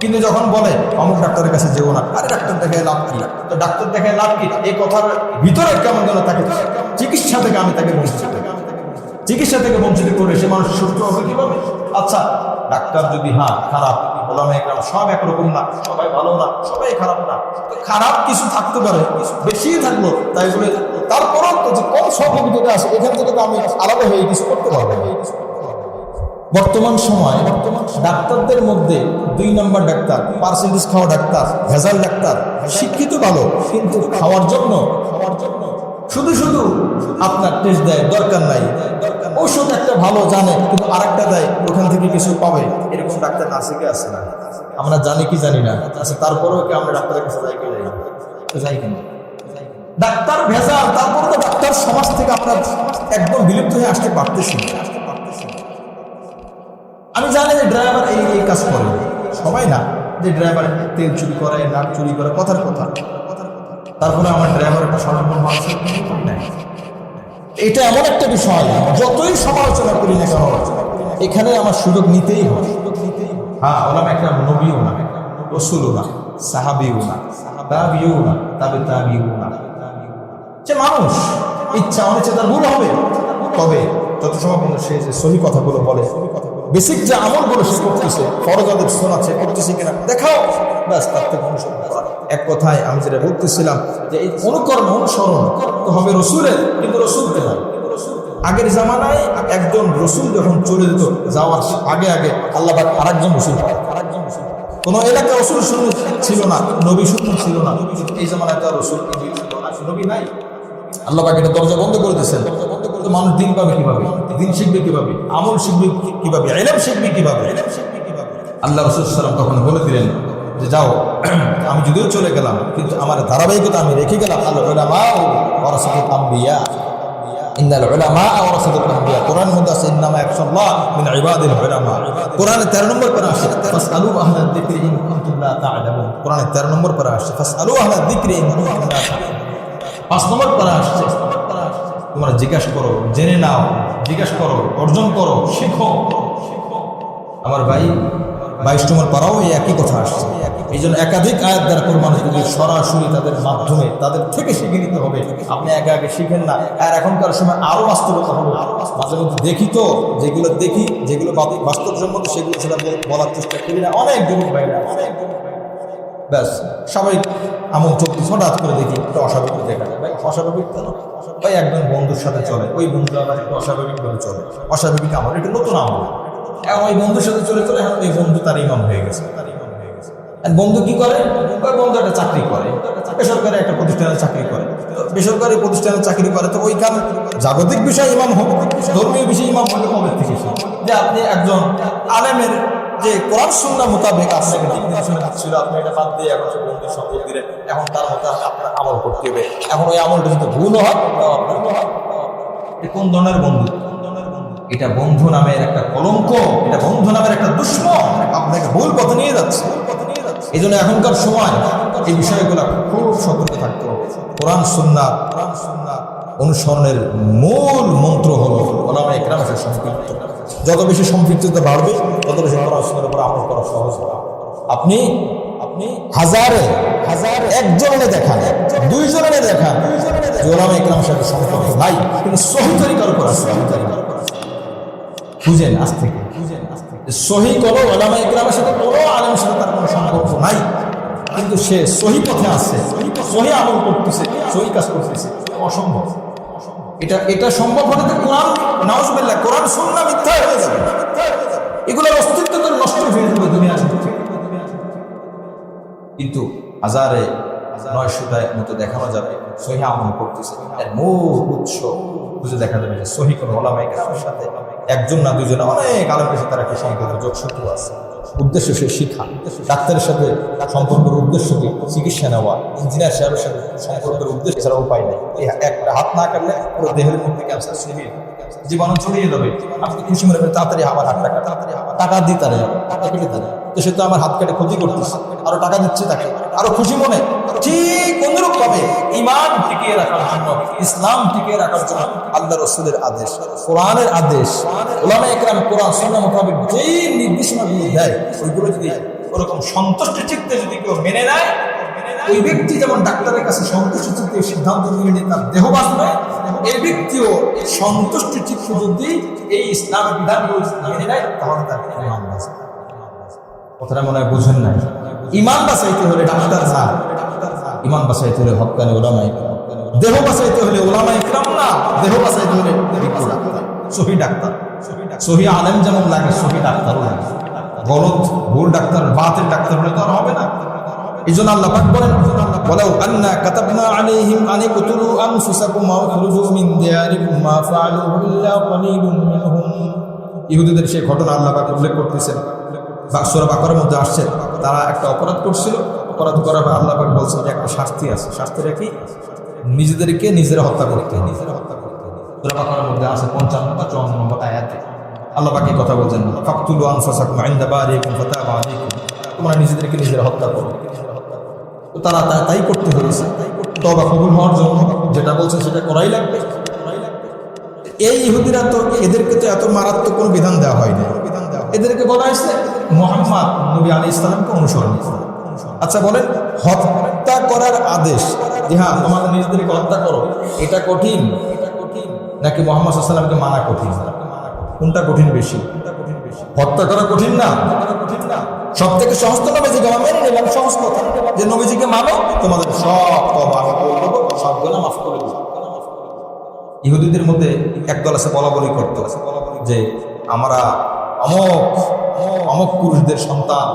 কিন্তু যখন বলে অমুক ডাক্তারের কাছে যেও না, আরে ডাক্তার দেখায় লাভ কি? তো ডাক্তার দেখায় লাভ কি? এই কথার ভিতরে কেমন যেন তাকে চিকিৎসা থেকে আমি তাকে বঞ্চিত, চিকিৎসা থেকে বঞ্চিত করে সে মানুষ সুস্থ হবে কিভাবে? আচ্ছা, ডাক্তার যদি খারাপ, ওলামায়ে কেরাম সব একরকম না, সবাই ভালো না, সবাই খারাপ না, খারাপ কিছু থাকতে পারে, বেশি থাকলো তাই বলে তারপরও তো যে কম সংখ্যক যেটা আছে এখান থেকে তো আমি আলাদা হয়ে কিছু করতে পারবো। বর্তমান সময় ডাক্তারদের মধ্যে 2 নম্বর ডাক্তার, পার্সেন্টেজ খাওয়া ডাক্তার, ভেজাল ডাক্তার, শিক্ষিত ভালো কিন্তু খাওয়ার জন্য শুধু শুধু আপনার টেস্ট দেয়, দরকার নাই। ওষুধ একটা ভালো জানে কিন্তু আরেকটা দেয়, ওখান থেকে কিছু পাবে, এরকম ডাক্তার আছে কি আছে না? আমরা জানি কি জানি না, আচ্ছা তারপরেও কি আমরা ডাক্তারের কাছে যাই কি যাই কিনা? ডাক্তার ভেজাল, তারপর তো ডাক্তার সমাজ থেকে আমরা একদম বিলুপ্ত হয়ে আসতে পারতেছি না। আমি জানি যে ড্রাইভার এই কাজ করে, সবাই না যে ড্রাইভার তেল চুরি করে, নাক চুরি করে, কথার কথা। তারপরে আমার ড্রাইভার একটা সাধারণ মানুষের নেই। এটা এমন একটা বিষয়, যতই সমালোচনা করি না কেন এখানে আমার সুযোগ নিতেই হবে। হ্যাঁ, ওলামা একরাম নবীও না, রসুলও না, সাহাবিও না, তাবিও না, তাবিও না, যে মানুষ ইচ্ছা অনিচ্ছা তার ভুল হবে। তবে যত সময় পর্যন্ত সে যে সহি কথাগুলো বলে, বেসিক যে আমলগুলো সে করতেছে, ফরজ আদেশ শোনাচ্ছে, করতেছে কিনা দেখাও, ব্যাস তার থেকে অনুসরণ করা। এক কথায় আমি যেটা বলতেছিলাম যে এই অনুসরণ তো হবে রসুলের, কিন্তু রসুলকে নয়। আগের জামানায় একজন রসুল যখন চলে যেত, যাওয়ার আগে আগে আল্লাহ পাক আরেকজন রসুল, কোনো এলাকা রসুল ছিল না, নবী শূন্য ছিল না। এই জামানায় তো রসুল নবী নাই, আল্লাহ পাক এটা দরজা বন্ধ করে দিয়েছেন। তো মানুষ দিন পাবে কিভাবে, দিন শিখবে কিভাবে, আমল শিখবে কিভাবে, ইলম শিখবে কিভাবে? আল্লাহ রাসূল সাল্লাল্লাহু আলাইহি ওয়াসাল্লাম তখন বলে দিলেন যে যাও, আমি যদিও চলে গেলাম কিন্তু আমার ধারাবাহিকতা আমি রেখে গেলাম। আল উলামা ওয়ারাসাতুল আমবিয়া, ইন্নাল উলামা ওয়ারাসাতুল আমবিয়া। কোরআন মধ্যে আছে ইন্নামা ইয়াখশাল্লাহ মিন ইবাদিল উলামা। কোরআনে 13 নম্বর পারা আসছে ফাসআলু আহলা যিকরি ইন কুনতুম লা তা'লামুন। কোরআনে 13 নম্বর পারা আসছে ফাসআলু আহলা যিকরি ইন কুনতুম লা তা'লামুন। 5 নম্বর পারা আসছে তোমরা জিজ্ঞাসা করো, জেনে নাও, জিজ্ঞাসা করো, অর্জন করো, শিখো। আমার ভাই 22 নম্বর পারাও এই একই কথা আসছে। এই জন্য একাধিক আয়াত দ্বারা কোরবান যদি সরাসরি তাদের মাধ্যমে তাদের থেকে শিখে নিতে হবে। আপনি একে আগে শিখেন না। আর এখনকার সময় আরো বাস্তবতা হলো, মাঝে মধ্যে দেখি তো যেগুলো দেখি, যেগুলো বাস্তবসম্মত সেগুলো সেটা বলার চেষ্টা করি না। অনেক যুবক ভাইরা ব্যাস স্বাভাবিক আমল চলতেছে, হঠাৎ করে দেখি একটা অস্বাভাবিক দেখা যায়। ভাই অস্বাভাবিক কেন? ভাই একজন বন্ধুর সাথে চলে, ওই বন্ধু আমার একটু অস্বাভাবিকভাবে চলে, অস্বাভাবিক আমল, একটু নতুন আমল। এখন ওই বন্ধুর সাথে চলে এখন ওই বন্ধু তার ইমাম হয়ে গেছে। বন্ধু কি করে? ওই বন্ধু একটা চাকরি করে, বেসরকারি একটা প্রতিষ্ঠানে চাকরি করে। বেসরকারি প্রতিষ্ঠানে চাকরি করে তো ওইখানে জাগতিক বিষয় ইমাম হোক, ধর্মীয় বিষয় ইমাম হলে কবে থেকে যে আপনি একজন আলেমের যে কোরআন সুন্নাহ মোতাবেক আপনাকে দিক নির্দেশনা দিচ্ছিল, আপনি এটা বাদ দিয়ে এখন সে বন্ধুর সঙ্গে দিলেন, এখন তার মতো আপনার আমল করতে হবে। এখন ওই আমলটা যদি ভুলও হয়, কোন ধরনের বন্ধু? এটা বন্ধু নামের একটা কলঙ্ক, এটা বন্ধু নামের একটা দুশ্মন, আপনাকে ভুল পথে নিয়ে যাচ্ছে। এই জন্য এখনকার সময় এই বিষয়গুলো খুব সতর্ক থাকতে হবে। কোরআন সুন্নাহ অনুসরণের মূল মন্ত্র হলো ওলামা ইকরামের সাথে সম্পৃক্ত। যত বেশি সম্পৃক্ততা বাড়বে, তত বেশি কোরআন সুন্নাহর উপর আমল করা সহজ হবে। আপনি হাজারে একজনে দেখান, 2 জনে দেখান যে ওলামা ইকরামের সাথে সম্পর্ক নাই, কিন্তু সহি তরিকার উপর আছে। বুঝেন আজ থেকে সহি কোনো ওলামা ইকরামের সাথে কোনো আলেমের সাথে তার কোনো সম্পর্ক নাই, কিন্তু সে সহি পথে আছে, সহি আমল করতেছে, সহি কাজ করতেছে। অসম্ভব। এটা সম্ভব হলে তো কোরআন নাউজুবিল্লাহ কোরআন সুন্নাহ মিথ্যা হয়ে যাবে, এগুলোর অস্তিত্ব তো নষ্ট হয়ে যাবে দুনিয়া থেকে। কিন্তু হাজারে 900টার মতো দেখানো যাবে সহি আমল করতেছে, এর মূল উৎস খুঁজে দেখা যাবে যে সহি কোনো ওলামা ইকরামের সাথে একজন না 2 জন অনেক আলেমের সাথে একটা সম্পর্ক যোগসূত্র আছে। উদ্দেশ্য সে শিখা, ডাক্তারের সাথে সম্পর্কের উদ্দেশ্য কি? চিকিৎসা নেওয়া। ইঞ্জিনিয়ার সাহেবের সাথে সম্পর্কের উদ্দেশ্য ছাড়া উপায় নেই। একটা হাত না কাটলে পুরো দেহের মধ্যে ক্যান্সার ছড়িয়ে জীবাণু ছড়িয়ে যাবে। আপনি খুশি মনে করেন তাড়াতাড়ি আমার হাতটা কাটা, টাকা দিই তারে, টাকা কেটে তারে, তো সে তো আমার হাত কেটে ক্ষতি করতেছে, আরো টাকা দিচ্ছে তাকে, আরো খুশি মনে। ঠিক অনুরূপ ভাবে ঈমান টিকিয়ে রাখার জন্য, ইসলাম টিকিয়ে রাখার জন্য আল্লাহ রাসূলের আদেশ, কোরআনের আদেশ, উলামা ইকরাম কোরআন সুন্নাহ মোতাবেক যেই নির্দেশনাগুলো দেয় ওইগুলো যদি ওরকম সন্তুষ্ট চিত্তে যদি কেউ মেনে নেয়, ওই ব্যক্তি যেমন ডাক্তারের কাছে সন্তুষ্ট চিত্তে সিদ্ধান্ত নিয়ে তার দেহ বাঁচবে, এই ব্যক্তিও সন্তুষ্ট চিত্তে যদি এই ইসলামের বিধানগুলো মেনে নেয় তাহলে তার ঈমান বাঁচবে। কথাটা মনে হয় বুঝেন নাই। ঈমান বাঁচাইতে হলে ডাক্তার না, ঈমান বাঁচাইতে হলে হক্কানি উলামা ইকরাম। দেহ বাঁচাইতে হলে উলামা ইকরাম না, দেহ বাঁচাইতে হলে ডাক্তার, সহি ডাক্তার। সহি আলেম যেমন লাগে, সহি ডাক্তারও লাগে। গলত ভুল ডাক্তার, বাতিল ডাক্তার হলে তো আর হবে না। এই জন্য আল্লাহ পাক বলেন ওয়ালাউ আন্না কাতাবনা আলাইহিম আন ইকতুলু আনফুসাকুম ওয়া খুরুজু মিন দিয়ারিকুম মা ফাআলুহু ইল্লা কালিলুম মিনহুম। ইহুদিদের সেই ঘটনা আল্লাহ পাক উল্লেখ করতেছেন, সূরা বাকারার মধ্যে আসছে। তারা একটা অপরাধ করছিল, অপরাধ করার পর আল্লাহ পাক বলছেন যে একটা শাস্তি আছে। শাস্তিটা কি? নিজেদেরকে নিজেরা হত্যা করতে হবে। সূরা বাকারার মধ্যে আছে 55 বা 54 নম্বর আয়াতে আল্লাহ পাক এই কথা বলছেন, ফাকতুলু আনফুসাকুম ইনদা বারিকুম ফাতাবা আলাইকুম। তোমরা নিজেদেরকে নিজেরা হত্যা করো। তো তারা তাই করতে হয়েছে তওবা কবুল হওয়ার জন্য, যেটা বলছে সেটা করাই লাগবে। এই ইহুদিরা তো এদেরকে তো এত মারাত্মক কোনো বিধান দেওয়া হয়নি, এদেরকে বলা হয়েছে মুহাম্মদ নবী আলাইহিস সালামকে অনুসরণ করো। আচ্ছা বলেন, হত্যা করার আদেশ যে হ্যাঁ তোমাদের নিজেদেরকে হত্যা করো, এটা কঠিন নাকি মুহাম্মদ সাল্লাল্লাহু আলাইহি ওয়াসাল্লামকে মানা কঠিন? কোনটা কঠিন বেশি? হত্যা করা কঠিন না? সব থেকে সহজ তো নবীজিকে মেনে নিলাম, সহজ কথা যে নবীজিকে মানো, তোমাদের সব তওবা আমি করে দেবো, সব গুনাহ মাফ করে দেবো। ইহুদিদের মধ্যে একদল আছে বলা বলি করতো যে আমরা অমুক অমুক পুরুষদের সন্তান,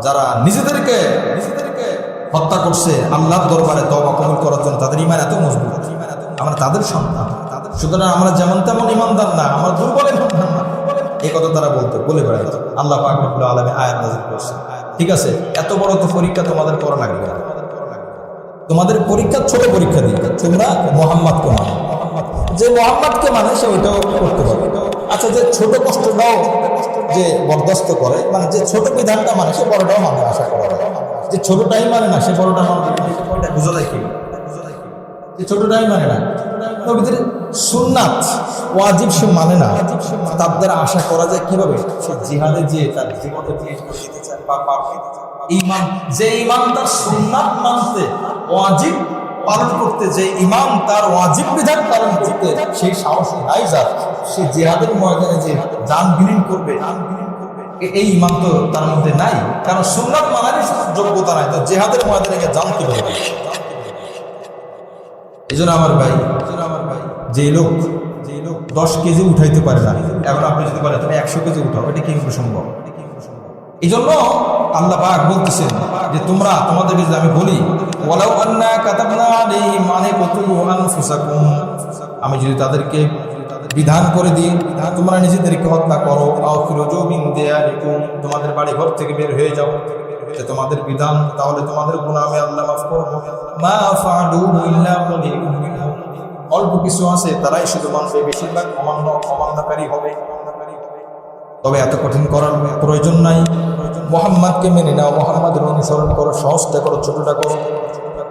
যারা নিজেদেরকে হত্যা করছে আল্লাহর দরবারে তওবা কবুল করার জন্য, তাদের ঈমান এত মজবুত, আমরা তাদের সন্তান, সুতরাং আমরা যেমন তেমন ঈমানদার না, আমরা দুর্বল ঈমানদার না, এই কথা তারা বলে বেড়াতো। আল্লাহ পাক রব্বুল আলামিন আয়াত নাযিল করছে। ঠিক আছে, এত বড় তো পরীক্ষা তোমাদের করা লাগবে না, তোমাদের পরীক্ষা ছোট পরীক্ষা দিয়ে তোমরা মুহাম্মদকে মানো, যে মুহাম্মদকে মানে সে ওইটাও করতে পারবে। আচ্ছা, যে ছোট কষ্টটাও যে বরদাস্ত করে, মানে যে ছোট বিধানটা মানে সে বড়টাও মানে আশা করা যায়, যে ছোটটাই মানে না সে বড়টা মানে বোঝা যায় কি, যে ছোটটাই মানে না, নবীদের সুন্নাত ওয়াজিব সে মানে না, তার দ্বারা আশা করা যায় কিভাবে সে জিহাদে যে তার জীবনে দিতে চায় বা ঈমান, যে ঈমান তার সুন্নাত মানতে ওয়াজিব পালন করতে, যে ঈমান তার ওয়াজিব বিধান পালন করতে সেই সাহস নাই যার, সে জিহাদের ময়দানে যে জান বিলীন করবে, এই ঈমান তো তার মধ্যে নাই, কারণ সুন্নাত মানারই যোগ্যতা নাই, তো জিহাদের ময়দানে গিয়ে জান কি বলবে? এই জন্য আমার ভাই, যে লোক 10 কেজি উঠাইতে পারে না, এখন আপনি যদি বলেন তুমি 100 কেজি উঠাও, এটা কি সম্ভব? এই জন্য আল্লাহ পাক বলতেছেন যে তোমরা, তোমাদেরকে যদি আমি বলি ওয়ালাউ আন্না কাতাবনা আলাইহিম আন ইয়াকতুলু আনফুসাকুম, আমি যদি তাদেরকে বিধান করে দিই তোমরা নিজেদেরকে হত্যা করো, আও খুরুজু মিন দিয়ারিকুম, তোমাদের বাড়ি ঘর থেকে বের হয়ে যাও, এটা তোমাদের বিধান, তাহলে তোমাদের গুনাহ আমি আল্লাহ মাফ করব। মা ফাআলু ইল্লা কালিলুম মিনহুম, অল্প কিছু আছে তারাই শুধু মানবে, বেশিরভাগ অমান্যকারী হবে। তবে এত কঠিন করার প্রয়োজন নাই, মুহাম্মদকে মেনে নাও, মুহাম্মাদের অনুসরণ করো, সহজটা করো, ছোটটা করো।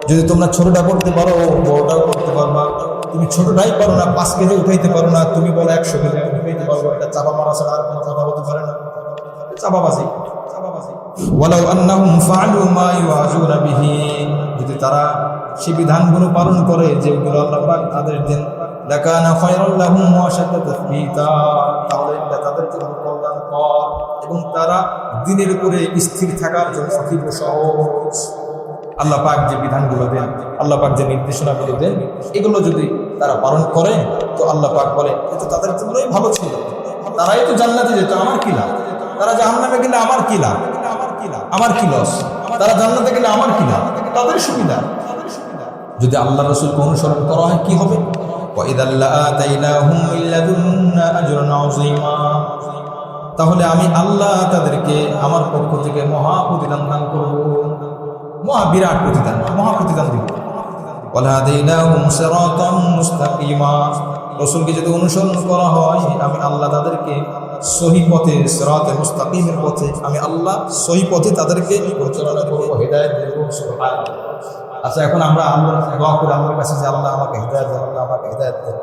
যদি তোমরা ছোটটা করতে পারো বড়টাও করতে পারবা। তুমি ছোটটাই পারো না, 5 কেজি উঠাইতে পারো না, তুমি বলো 100 কেজি উঠাইতে পারবো, এটা চাপা মারা ছাড়া আর কোনো কথা বলতে পারে না, চাপাবাজি। ওয়ালাউ আন্নাহুম ফাআলু মা ইউআযুনা বিহি, যদি তারা সেই বিধানগুলো পালন করে যেগুলো আল্লাহ পাক তাদের দেন, লাকানা খায়রাল লাহুম ওয়া আশাদ্দা তাসবীতা, তাহলে এটা তাদের জন্য কল্যাণকর এবং তারা দ্বীনের উপরে স্থির থাকার জন্য অতীব সহজ। আল্লাহ পাক যে বিধানগুলো দেন, আল্লাহ পাক যে নির্দেশনাগুলো দেন, এগুলো যদি তারা পালন করে তো আল্লাহ পাক বলে এটা তাদের জন্যই ভালো ছিল, তারাই তো জান্নাতে যেত, আমার কি লাভ? তারা জাহান্নামে গেলে আমার কি লাভ? আমার কি লস? তারা জান্নাতে গেলে আমার কি লাভ? তাদের সুবিধা। যদি আল্লাহ রাসূলকে অনুসরণ করা হয় কি হবে? তাহলে আমি আল্লাহ তাদেরকে আমার পক্ষ থেকে মহা প্রতিদান দান করব, মহা বিরাট প্রতিদান, মহা প্রতিদান দিব। রাসূলকে যদি অনুসরণ করা হয় আমি আল্লাহ তাদেরকে সহি পথে, সিরাতে মুস্তাকিমের পথে, আমি আল্লাহ সহি পথে তাদেরকে পরিচালনা করব, হেদায়েত দেব। সুবহানাল্লাহ। আচ্ছা, এখন আমরা আল্লাহ দোয়া করি আল্লাহর কাছে যে আল্লাহ আমাকে হেদায়েত দেন, আল্লাহ আমাকে হেদায়েত দেন।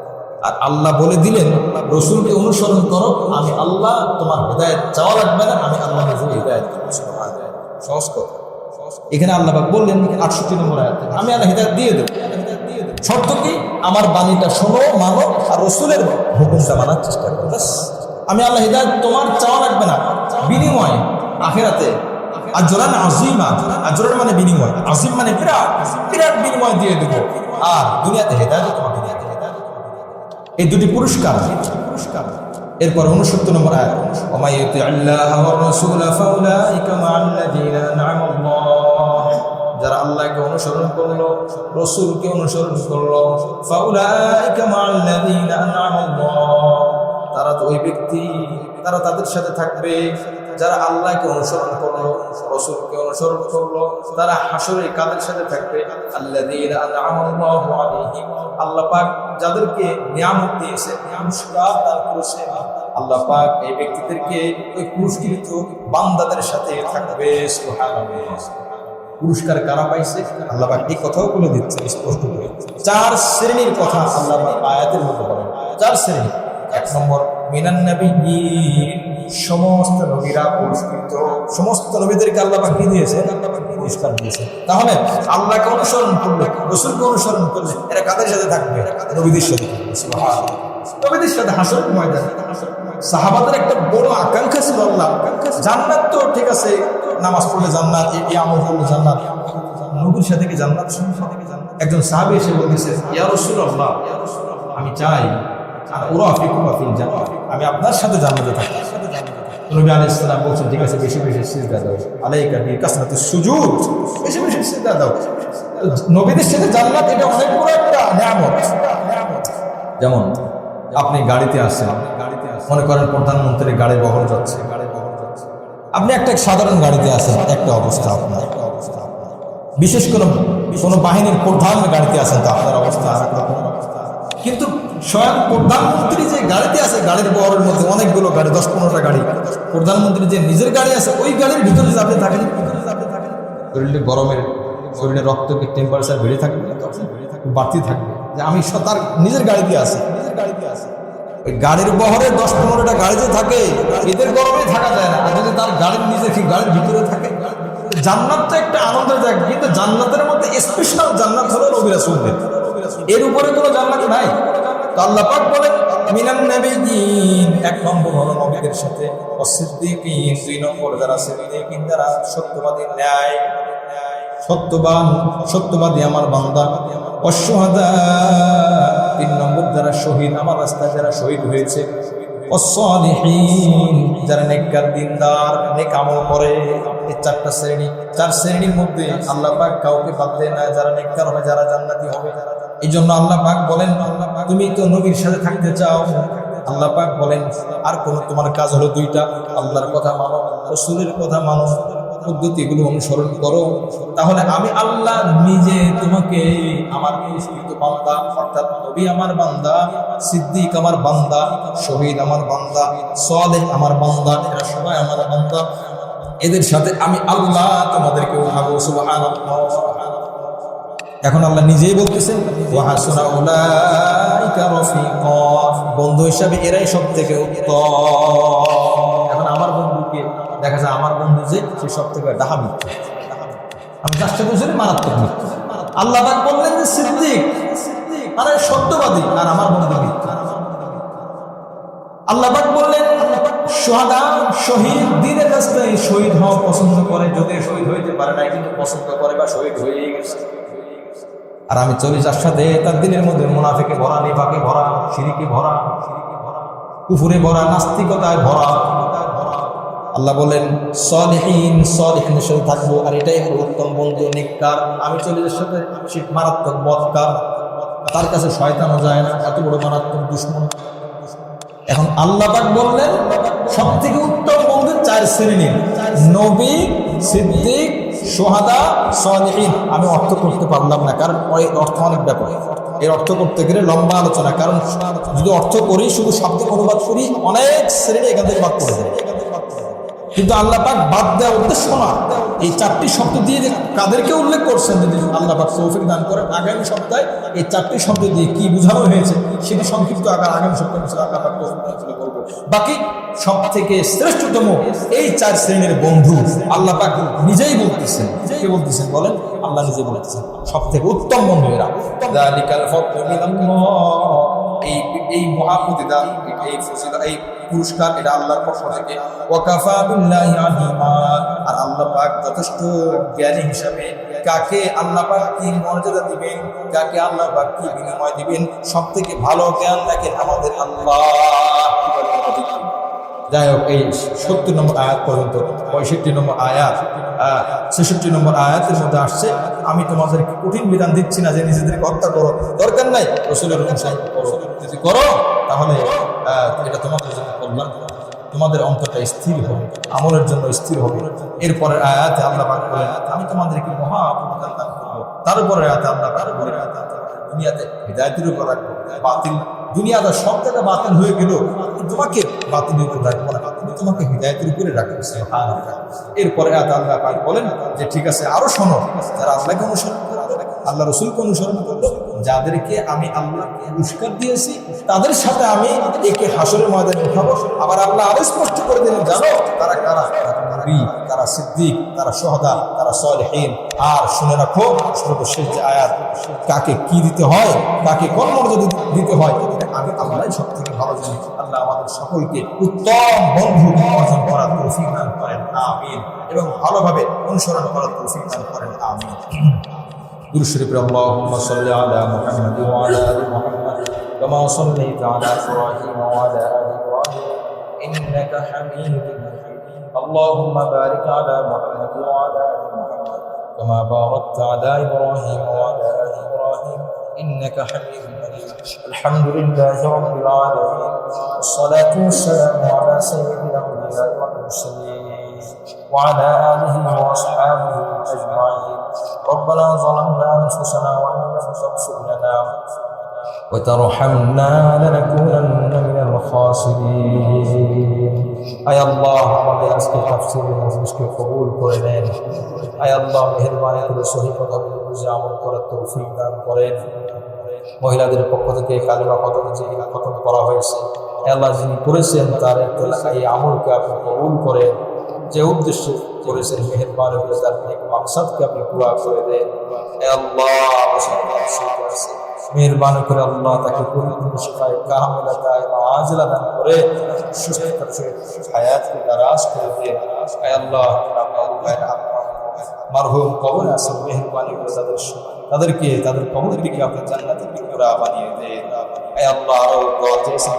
আর আল্লাহ বলে দিলেন রাসূলকে অনুসরণ করো, আমি আল্লাহ তোমার হেদায়েত চাওয়া লাগবে না, আমি আল্লাহ নিজে হেদায়েত দেব। সুবহানাল্লাহ। সহজ কথা। এখানে আল্লাহ পাক বললেন 68 নম্বর আয়াতে, আমি আল্লাহ হেদায়েত দিয়ে দেব, শর্ত কি? আমার বাণীটা শোনো, মানো, আর রাসূলের হুকুমটা মানার চেষ্টা করো। বাস, আমি আল্লাহ হেদায়েত তোমার চাওয়া লাগবে না, বিনিময় আখিরাতে আজরান আযীমা, আজরান মানে বিনিময়, আযীম মানে বিরাট, বিরাট বিনিময় দিয়ে দেব। আর দুনিয়াতে হেদায়েত তোমাকে দিয়ে দেব, এই দুটি পুরস্কার। এরপর 69 নম্বর আয়াত, ওয়া ইউতি আল্লাহ ওয়া রাসূল ফাউলাইকা মা'আল্লাযীনা আন'আমা আল্লাহ, যারা আল্লাহকে অনুসরণ করলো, রাসূলকে অনুসরণ করলো, ফাউলাইকা মা'আল্লাযীনা আন'আমা আল্লাহ, তারা তো ওই ব্যক্তি, তারা তাদের সাথে থাকবে যারা আল্লাহকে অনুসরণ করলো, রাসূলকে অনুসরণ করলো, তারা হাসরে কাদের সাথে থাকবে? আল্লাযীনা আন'আমা আল্লাহু আলাইহিম, আল্লাহ পাক যাদেরকে নিয়ামত দিয়েছে, পুরস্কার দান করেছে, আল্লাহ পাক এই ব্যক্তিদেরকে ওই পুরস্কৃত বান্দাদের সাথে থাকবে। সুবহানাল্লাহ। পুরস্কার কারা পাইছে? আল্লাহ পাক এই কথাও বলে দিচ্ছে স্পষ্ট করে, 4 শ্রেণীর কথা আল্লাহ পাক আয়াতের মধ্যে বলেন। 4 শ্রেণী। 1 নম্বর মিনান নাবিয়্যিন, সমস্ত নবীরা পুরস্কৃত, সমস্ত নবীদেরকে আল্লাহ পাক কি দিয়েছেন? আল্লাহ পাক পুরস্কার দিয়েছেন। তাহলে আল্লাহকে অনুসরণ করলে, রাসূলকে অনুসরণ করলে এরা কাদের সাথে থাকবে? নবীদের সাথে থাকবে। সুবহানাল্লাহ, নবীদের সাথে হাসর ময়দানে। সাহাবাদের একটা বড় আকাঙ্ক্ষা ছিল, আল্লাহ জান্নাত তো ঠিক আছে, নামাজ পড়লে জান্নাত, এই আমল করলে জান্নাত, নবীর সাথে কি জান্নাত? একজন সাহাবী এসে বলতেছে, ইয়া রাসূলুল্লাহ, আমি চাই ওরা ফিকুল জান্নাত, আমি আপনার সাথে জান্নাতে থাকি। নবী আলাইহিস সালাম বলছেন, ঠিক আছে, বেশি বেশি সিজদা দাও, আলাইকা বিকাসরাতিস সুজুদ, বেশি বেশি সিজদা দাও। নবীদের সাথে জান্নাত এটা অনেক বড় একটা নিয়ামত। যেমন আপনি গাড়িতে আসেন, মনে করেন প্রধানমন্ত্রীর গাড়ি বহর যাচ্ছে, আপনি একটা সাধারণ গাড়িতে আসেন, একটা অবস্থা আপনার, বিশেষ কোনো বাহিনীর প্রধান গাড়িতে আসেন তো আপনার অবস্থা আর এক রকম। কিন্তু স্বয়ং প্রধানমন্ত্রী যে গাড়িতে আছে, গাড়ির বহরের মধ্যে অনেকগুলো গাড়ি, 10-15টা গাড়ি, প্রধানমন্ত্রী যে নিজের গাড়ি আছে, ওই গাড়ির ভিতরে যে আপনি থাকেন, শরীরে গরমের, শরীরে রক্ত টেম্পারেচার বেড়ে থাকবে, বাড়তি থাকবে, যে আমি তার নিজের গাড়িতে আছি, ওই গাড়ির বহরে 10-15টা গাড়িতে থাকে, এদের গরমে থাকা যায় না। আর যদি তার গাড়ির নিজের গাড়ির ভিতরে থাকে, জান্নাত তো একটা আনন্দের জায়গা, কিন্তু জান্নাতের মধ্যে স্পেশাল জান্নাত হলো নবী রাসূলদের, এর উপরে কোনো জান্নাত নাই। তো আল্লাহ পাক বলেন মিনান নাবিয়্যিন, 1 নম্বর হলো নবীদের সাথে, ওয়াসিদ্দিকিন, 2 নম্বর যারা সিদ্দিকিন, যারা সত্যবাদী, ন্যায় সত্যবাদী আমার বান্দা, ওয়াশুহাদা, 3 নম্বর যারা শহীদ, আমার রাস্তায় যারা শহীদ হয়েছে, ওয়াসসালিহিন, যারা নেককার, দিনদার, নেক আমল করে। এই 4টা শ্রেণী, 4 শ্রেণীর মধ্যে আল্লাহ পাক কাউকে বাদ দেয় না, যারা নেককার হবে, যারা জান্নাতি হবে। এই জন্য আল্লাহ পাক বলেন, তুমি তো নবীর সাথে থাকতে চাও, আল্লাহ পাক বলেন আর তোমার কাজ হলো 2টা, আল্লাহর কথা মানো, রাসূলের কথা মানো, পদ্ধতিগুলো অনুসরণ করো, তাহলে আমি আল্লাহ নিজে তোমাকে আমার পুরস্কৃত বান্দা, অর্থাৎ নবী আমার বান্দা, সিদ্দিক আমার বান্দা, শহীদ আমার বান্দা, সালেহ আমার বান্দা, এরা সবাই আমার বান্দা, এদের সাথে আমি আল্লাহ তোমাদেরকে উঠাবো। সুবহানাল্লাহ। এখন আল্লাহ নিজেই বলতেছেন, ওয়া হাসুনা উলাইকা রাফিকা, বন্ধু হিসাবে এরাই সবথেকে উত্তম। এখন আমার বন্ধুকে দেখা যায়, আমার বন্ধু যে সে সবথেকে ডাহা মিথ্যা, আমি চারটা বছরে মারাত্মক মিথ্যা। আল্লাহ পাক বললেন যে সিদ্দিক আরে সত্যবাদী, আর আমার বন্ধু মিথ্যা। আল্লাহ পাক বললেন শুহাদা, শহীদ, দ্বীনের রাস্তায় শহীদ হওয়া পছন্দ করে, যদি শহীদ হইতে পারে না কিন্তু পছন্দ করে বা শহীদ হয়েই গেছে। আর আমি চলি যার সাথে, তার দিনের মধ্যে মুনাফিকে ভরা, নিফাকে ভরা, শিরকে ভরা, কুফরে ভরা, নাস্তিকতায় ভরা। আল্লাহ বলেন সালিহিনের সাথে থাকবো, আর এটাই হলো উত্তম বন্ধু, নেককার। আমি চলি যার সাথে, সে মারাত্মক বদকার, তার কাছে শয়তানও যায় না, এত বড় মারাত্মক দুশমন। এখন আল্লাহ পাক বললেন সবথেকে উত্তম বন্ধু 4 শ্রেণীর, নবী, সিদ্দিক, শুহাদা, সালিহিন। আমি অর্থ করতে পারলাম না, কারণ এর অর্থ অনেক ব্যাপক, এর অর্থ করতে গেলে লম্বা আলোচনা, কারণ যদি অর্থ করি, শুধু শাব্দিক অনুবাদ করি, অনেক শ্রেণী এখান থেকে বাদ করে যায়। কিন্তু আল্লাহ পাক বাদ দেওয়ার উদ্দেশ্য না, এই 4টি শব্দ দিয়ে যে কাদেরকে উল্লেখ করছেন, যদি আল্লাহ পাক তৌফিক দান করেন, আগামী সপ্তাহে এই 4টি শব্দ দিয়ে কি বোঝানো হয়েছে সেটি সংক্ষিপ্ত আগামী সপ্তাহে আল্লাহ পাক বলবো। বাকি সব থেকে শ্রেষ্ঠতম এই 4 শ্রেণীর বন্ধু আল্লাহ পাক নিজেই বলতেছেন। কে বলতেছেন বলেন? আল্লাহ নিজে বলতেছেন সব থেকে উত্তম বন্ধু এরা। যালিকাল ফাদলু মিনাল্লাহ, এই মহাপ্রতিদান, এই পুরস্কার এটা আল্লাহর পক্ষ থেকে। ওয়াকাফা বিল্লাহি আলিমা, আর আল্লাহ পাক যথেষ্ট জ্ঞানী হিসাবে। কাকে আল্লাহ পাক কি মর্যাদা দিবেন, কাকে আল্লাহ পাক কি বিনিময় দিবেন, সব থেকে ভালো জ্ঞান রাখেন আমাদের আল্লাহ। যাই হোক, এই 70 নম্বর আয়াত পর্যন্ত 65 নম্বর আয়াত 66 নম্বর আয়াতের মধ্যে আসছে, আমি তোমাদেরকে কঠিন বিধান দিচ্ছি না যে নিজেদেরকে হত্যা করো, দরকার নাই, রাসূলের অনুসরণ করো। যদি করো তাহলে এটা তোমাদের জন্য কল্যাণ, তোমাদের অন্তরটা স্থির হবে, আমলের জন্য স্থির হবে। এরপরের আয়াতে আল্লাহ পাক বলেন আমি তোমাদেরকে মহা প্রদান দান করবো। তারপরে আয়াতে আল্লাহ পাক বলেন দুনিয়াতে হিদায়াতের উপর রাখবো, বাতিল দুনিয়াটা সব জায়গায় বাতিল হয়ে গেল, তোমাকে বাতিলের উপর রাখবো না, তোমাকে হিদায়াতের উপরে রাখবো। এরপরে আল্লাহ পাক বলেন যে ঠিক আছে, আরো শোনো, যারা আল্লাহকে অনুসরণ করলো, আল্লাহ রসুলকে অনুসরণ করলো, যাদেরকে আমি আল্লাহ পুরস্কার দিয়েছি তাদের সাথে আমি একে হাসরের ময়দানে উঠাবো। আবার আল্লাহ আরো স্পষ্ট করে দিলেন, জানো তারা কারা? নবী, তারা সিদ্দিক, তারা শুহাদা, তারা সালেহীন। আর শুনে রাখো সর্বশেষ যে আয়াত, কাকে কি দিতে হয়, কাকে কোন মর্যাদা দিতে হয়, আমি আল্লাহ সব থেকে ভালো জানি। আল্লাহ আমাদের সকলকে উত্তম বন্ধু অর্জন করার তৌফিক দান করেন, আমিন। এবং ভালোভাবে অনুসরণ করার তৌফিক দান করেন, আমিন। দুরূদ শরীফ, আল্লাহুম্মা সাল্লি আলা মুহাম্মাদ ওয়া আলা আলি মুহাম্মাদ কামা সাল্লাইতা আলা ইব্রাহিম ওয়া আলা আলি ইব্রাহিম ইন্নাকা হামিদুম মাজিদ। আল্লাহুম্মা বারিক আলা মুহাম্মাদ ওয়া আলা আলি মুহাম্মাদ কামা বারাকতা আলা ইব্রাহিম ওয়া আলা আলি ইব্রাহিম ইন্নাকা হামিদুম মাজিদ। আলহামদুলিল্লাহি রাব্বিল আলামিন ওয়াস সালাতু ওয়াস সালামু আলা সাইয়্যিদিল আমবিয়া ওয়াল মুরসালিন وعلى آله وأصحابه أجمعين. ربنا ظلمنا أنفسنا وإن لم تغفر لنا وترحمنا لنكونن من الخاسرين. أي الله আমাদের আজকে তাফসীরের মজলিসকে কবুল করে নেন। আয় আল্লাহ মেহেরবানি করে সহিহ কথা বুঝে আমল করার তৌফিক দান করেন। মহিলাদের পক্ষ থেকে কালিমা খতম যে খতম করা হয়েছে, আল্লাহ যিনি করেছেন তার এই আমলকে আপনি কবুল করেন। যে উদ্দেশ্যে করেছেন মেহেরবানি করে তার মাকসাদকে আপনি পুরা করে দেন। মেহেরবানি করে আল্লাহ তাকে পরিপূর্ণ শিফায়ে কামিলা আজিলা দান করে সুস্থতার সহিত হায়াতকে দারাজ করে দেন। আয় আল্লাহ মারহুম কবরে আছেন, মেহেরবানি করে তাদেরকে তাদের কবরের দিকে আপনি জান্নাতের টুকরা বানিয়ে দেন। আয় আল্লাহ আরো দোয়া চেয়েছেন,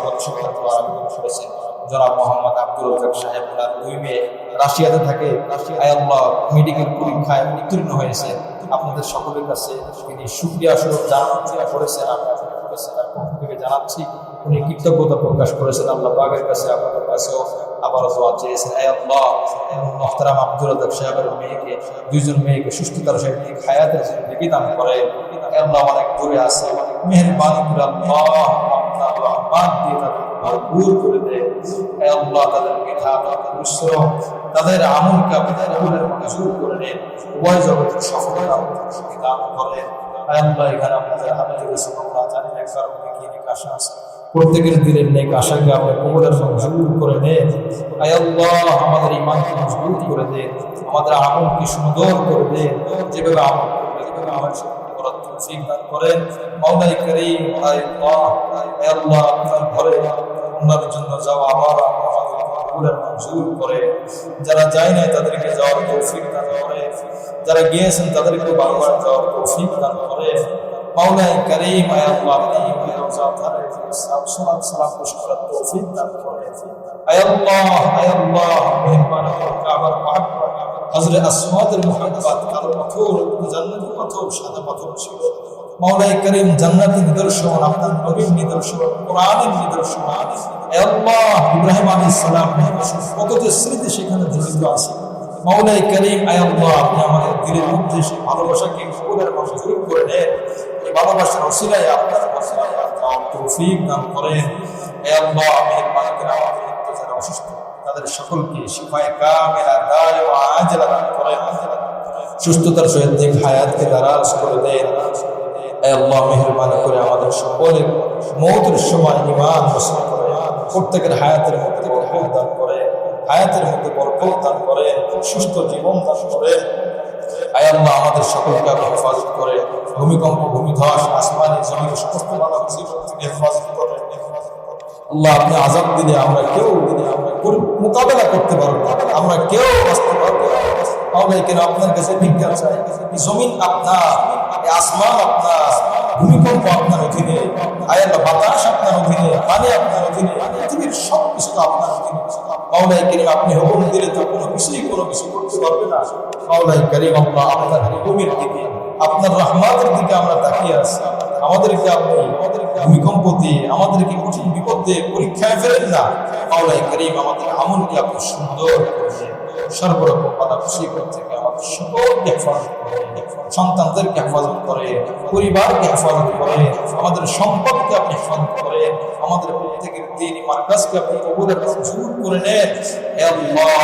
করেছেন জনাব মোহাম্মদ আব্দুল রাজ্জাক সাহেব, তার 2 মেয়ে রাশিয়াতে থাকে। আয় আল্লাহ মেডিকেল পরীক্ষায় উত্তীর্ণ হয়েছে। আপনাদের সকলের কাছে তিনি শুকরিয়া স্বরূপ জানাচ্ছি করেছেন, আপনাদের পক্ষ থেকে জানাচ্ছি। উনি কৃতজ্ঞতা প্রকাশ করেছেন আল্লাহ পাকের কাছে, আপনাদের কাছেও আবারও দোয়া চেয়েছেন। আয় আল্লাহ মুহতারাম আব্দুল রাজ্জাক সাহেবের মেয়েকে, 2 জন মেয়েকে সুস্থতার সহিত হায়াতের জিন্দেগি দান করেন। আয় আল্লাহ অনেক দূরে আছে, মেহেরবানি করে আল্লাহ আপনার রহমত দিয়ে তাদের ভরপুর করে দেন। আয় আল্লাহ তাদের মেধা, তাদের পরিশ্রম, তাদের আমলকে আপনাদের আমলের মঞ্জুর করে নেন। উভয় জগতের সফলতা দান করেন। আয় আল্লাহ এখানে আপনাদের হাতে রয়েছে, আমরা জানি না কারণে কি নেক আশা আছে, প্রত্যেকের দিলের নেক আশাকে আপনি কবুলের মঞ্জুর করে নেন। আয় আল্লাহ আমাদের ঈমানকে মজবুত করে দেন, আমাদের আমলকে সুন্দর করে দেন। যেভাবে আমল করবে যেভাবে আমল করার তৌফিক দান করেন। মাওলাই করিম আয় আল্লাহ আপনার ঘরে ওনার জন্য যাওয়া আবার কবুলের মঞ্জুর করে। যারা যায় নাই তাদেরকে যাওয়ার তৌফিক দান করে, যারা গিয়েছেন তাদেরকে বারবার যাওয়ার তৌফিক দান করে। মাওলাই করিম আয় আল্লাহ আপনি সালাত সালাম পেশ করার তৌফিক দান করে। আয় আল্লাহ মেহেরবানি করে কাবার মহব্বত, হযরত আসওয়াদের মহব্বত, কালো পাথর জান্নাতি পাথর, সাদা পাথর ছিল। মাওলাই করিম জান্নাতের নিদর্শন, আপনার নবীর নিদর্শন, কোরআনের নিদর্শন। আয় আল্লাহ ইব্রাহিম আলাইহিস সালাম কত যে স্মৃতি সেখানে জড়িত আছে। মাওলাই করিম আয় আল্লাহ আপনি আমাদের দিলের মধ্যে সেই ভালোবাসাকে কবুলের মঞ্জুর করে নেন। এই ভালোবাসার ওসিলায় আপনার তৌফিক দান করেন। আয় আল্লাহ মেহেরবানি করে আমাদের যারা অসুস্থ তাদের সকলকে শিফায়ে কামিলা দায়মা আজিলা দান করেন। সুস্থতার সহিত নেক হায়াতকে দারাজ করে দেন। আয় আল্লাহ মেহেরবানি করে আমাদের সকলের মওতের সময় ঈমান নসিব করেন। প্রত্যেকের হায়াতের মধ্যে বরকত দান করেন, হায়াতের মধ্যে বরকত দান করেন, সুস্থ জীবন দান করেন। আয় আল্লাহ আমাদের সকলকে আপনি হেফাজত করেন। ভূমিকম্প, ভূমিধস, আসমানি জমির সমস্ত বাধা মুসিবত থেকে হেফাজত করেন। আল্লাহ আপনি আযাব দিলে আমরা কেউ মোকাবেলা করতে পারবো না, আমরা কেউ বাঁচতে পারবো না। মাওলাই কেন আপনার কাছে ভিক্ষা চাই। জমিন আপনার, আসমান আপনার, ভূমিকম্প আপনার অধীনে, আয় আল্লাহ বাতাস আপনার অধীনে, পানি আপনার অধীনে, পৃথিবীর সব কিছু আপনার অধীনে। মাওলাই করিম আপনি হুকুম দিলে তো কোনো কিছু করতে পারবে না। মাওলাই করিম আল্লাহ আপনার হুকুমের দিকে, আপনার রহমতের দিকে আমরা তাকিয়ে আছি। আমাদেরকে আপনি ভূমিকম্প দিয়ে, আমাদেরকে কঠিন বিপদ দিয়ে পরীক্ষায় ফেলেন না। মাওলাই করিম আমাদের আমলকে আপনি সুন্দর করবেন। সর্বরকম বাধা মুসিবত থেকে আমাদের সকলকে হেফাজত করে, সন্তানদেরকে হেফাজত করে, পরিবারকে হেফাজত করে, আমাদের সম্পদকে আপনি হেফাজত করে, আমাদের প্রত্যেকের দ্বীনি মারকাজকে আপনি কবুলের মঞ্জুর করে নেন। হে আল্লাহ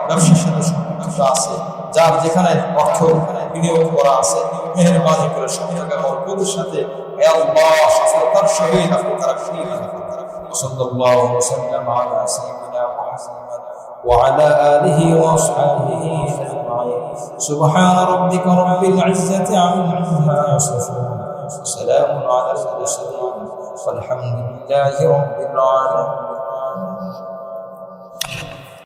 ব্যবসার সাথে সমস্যা আছে, যার যেখানে অর্থ বিনিয়োগ করা আছে, মেহেরবানি করে সব জায়গায় বরকতের সাথে হে আল্লাহ সফলতার সহিত আপনি তারা ফিরিয়ে দিন। সাল্লাল্লাহু আলাইহি ওয়াসাল্লাম আলা সাইয়্যিদিনা মুহাম্মদ ওয়া আলা আলিহি ওয়া আসহাবিহি আজমাইন। সুবহান রাব্বিকা রাব্বিল ইজ্জাতি আম্মা ইয়াসিফুন, সালামুন আলাল মুরসালিন, ওয়ালহামদুলিল্লাহি রাব্বিল আলামিন।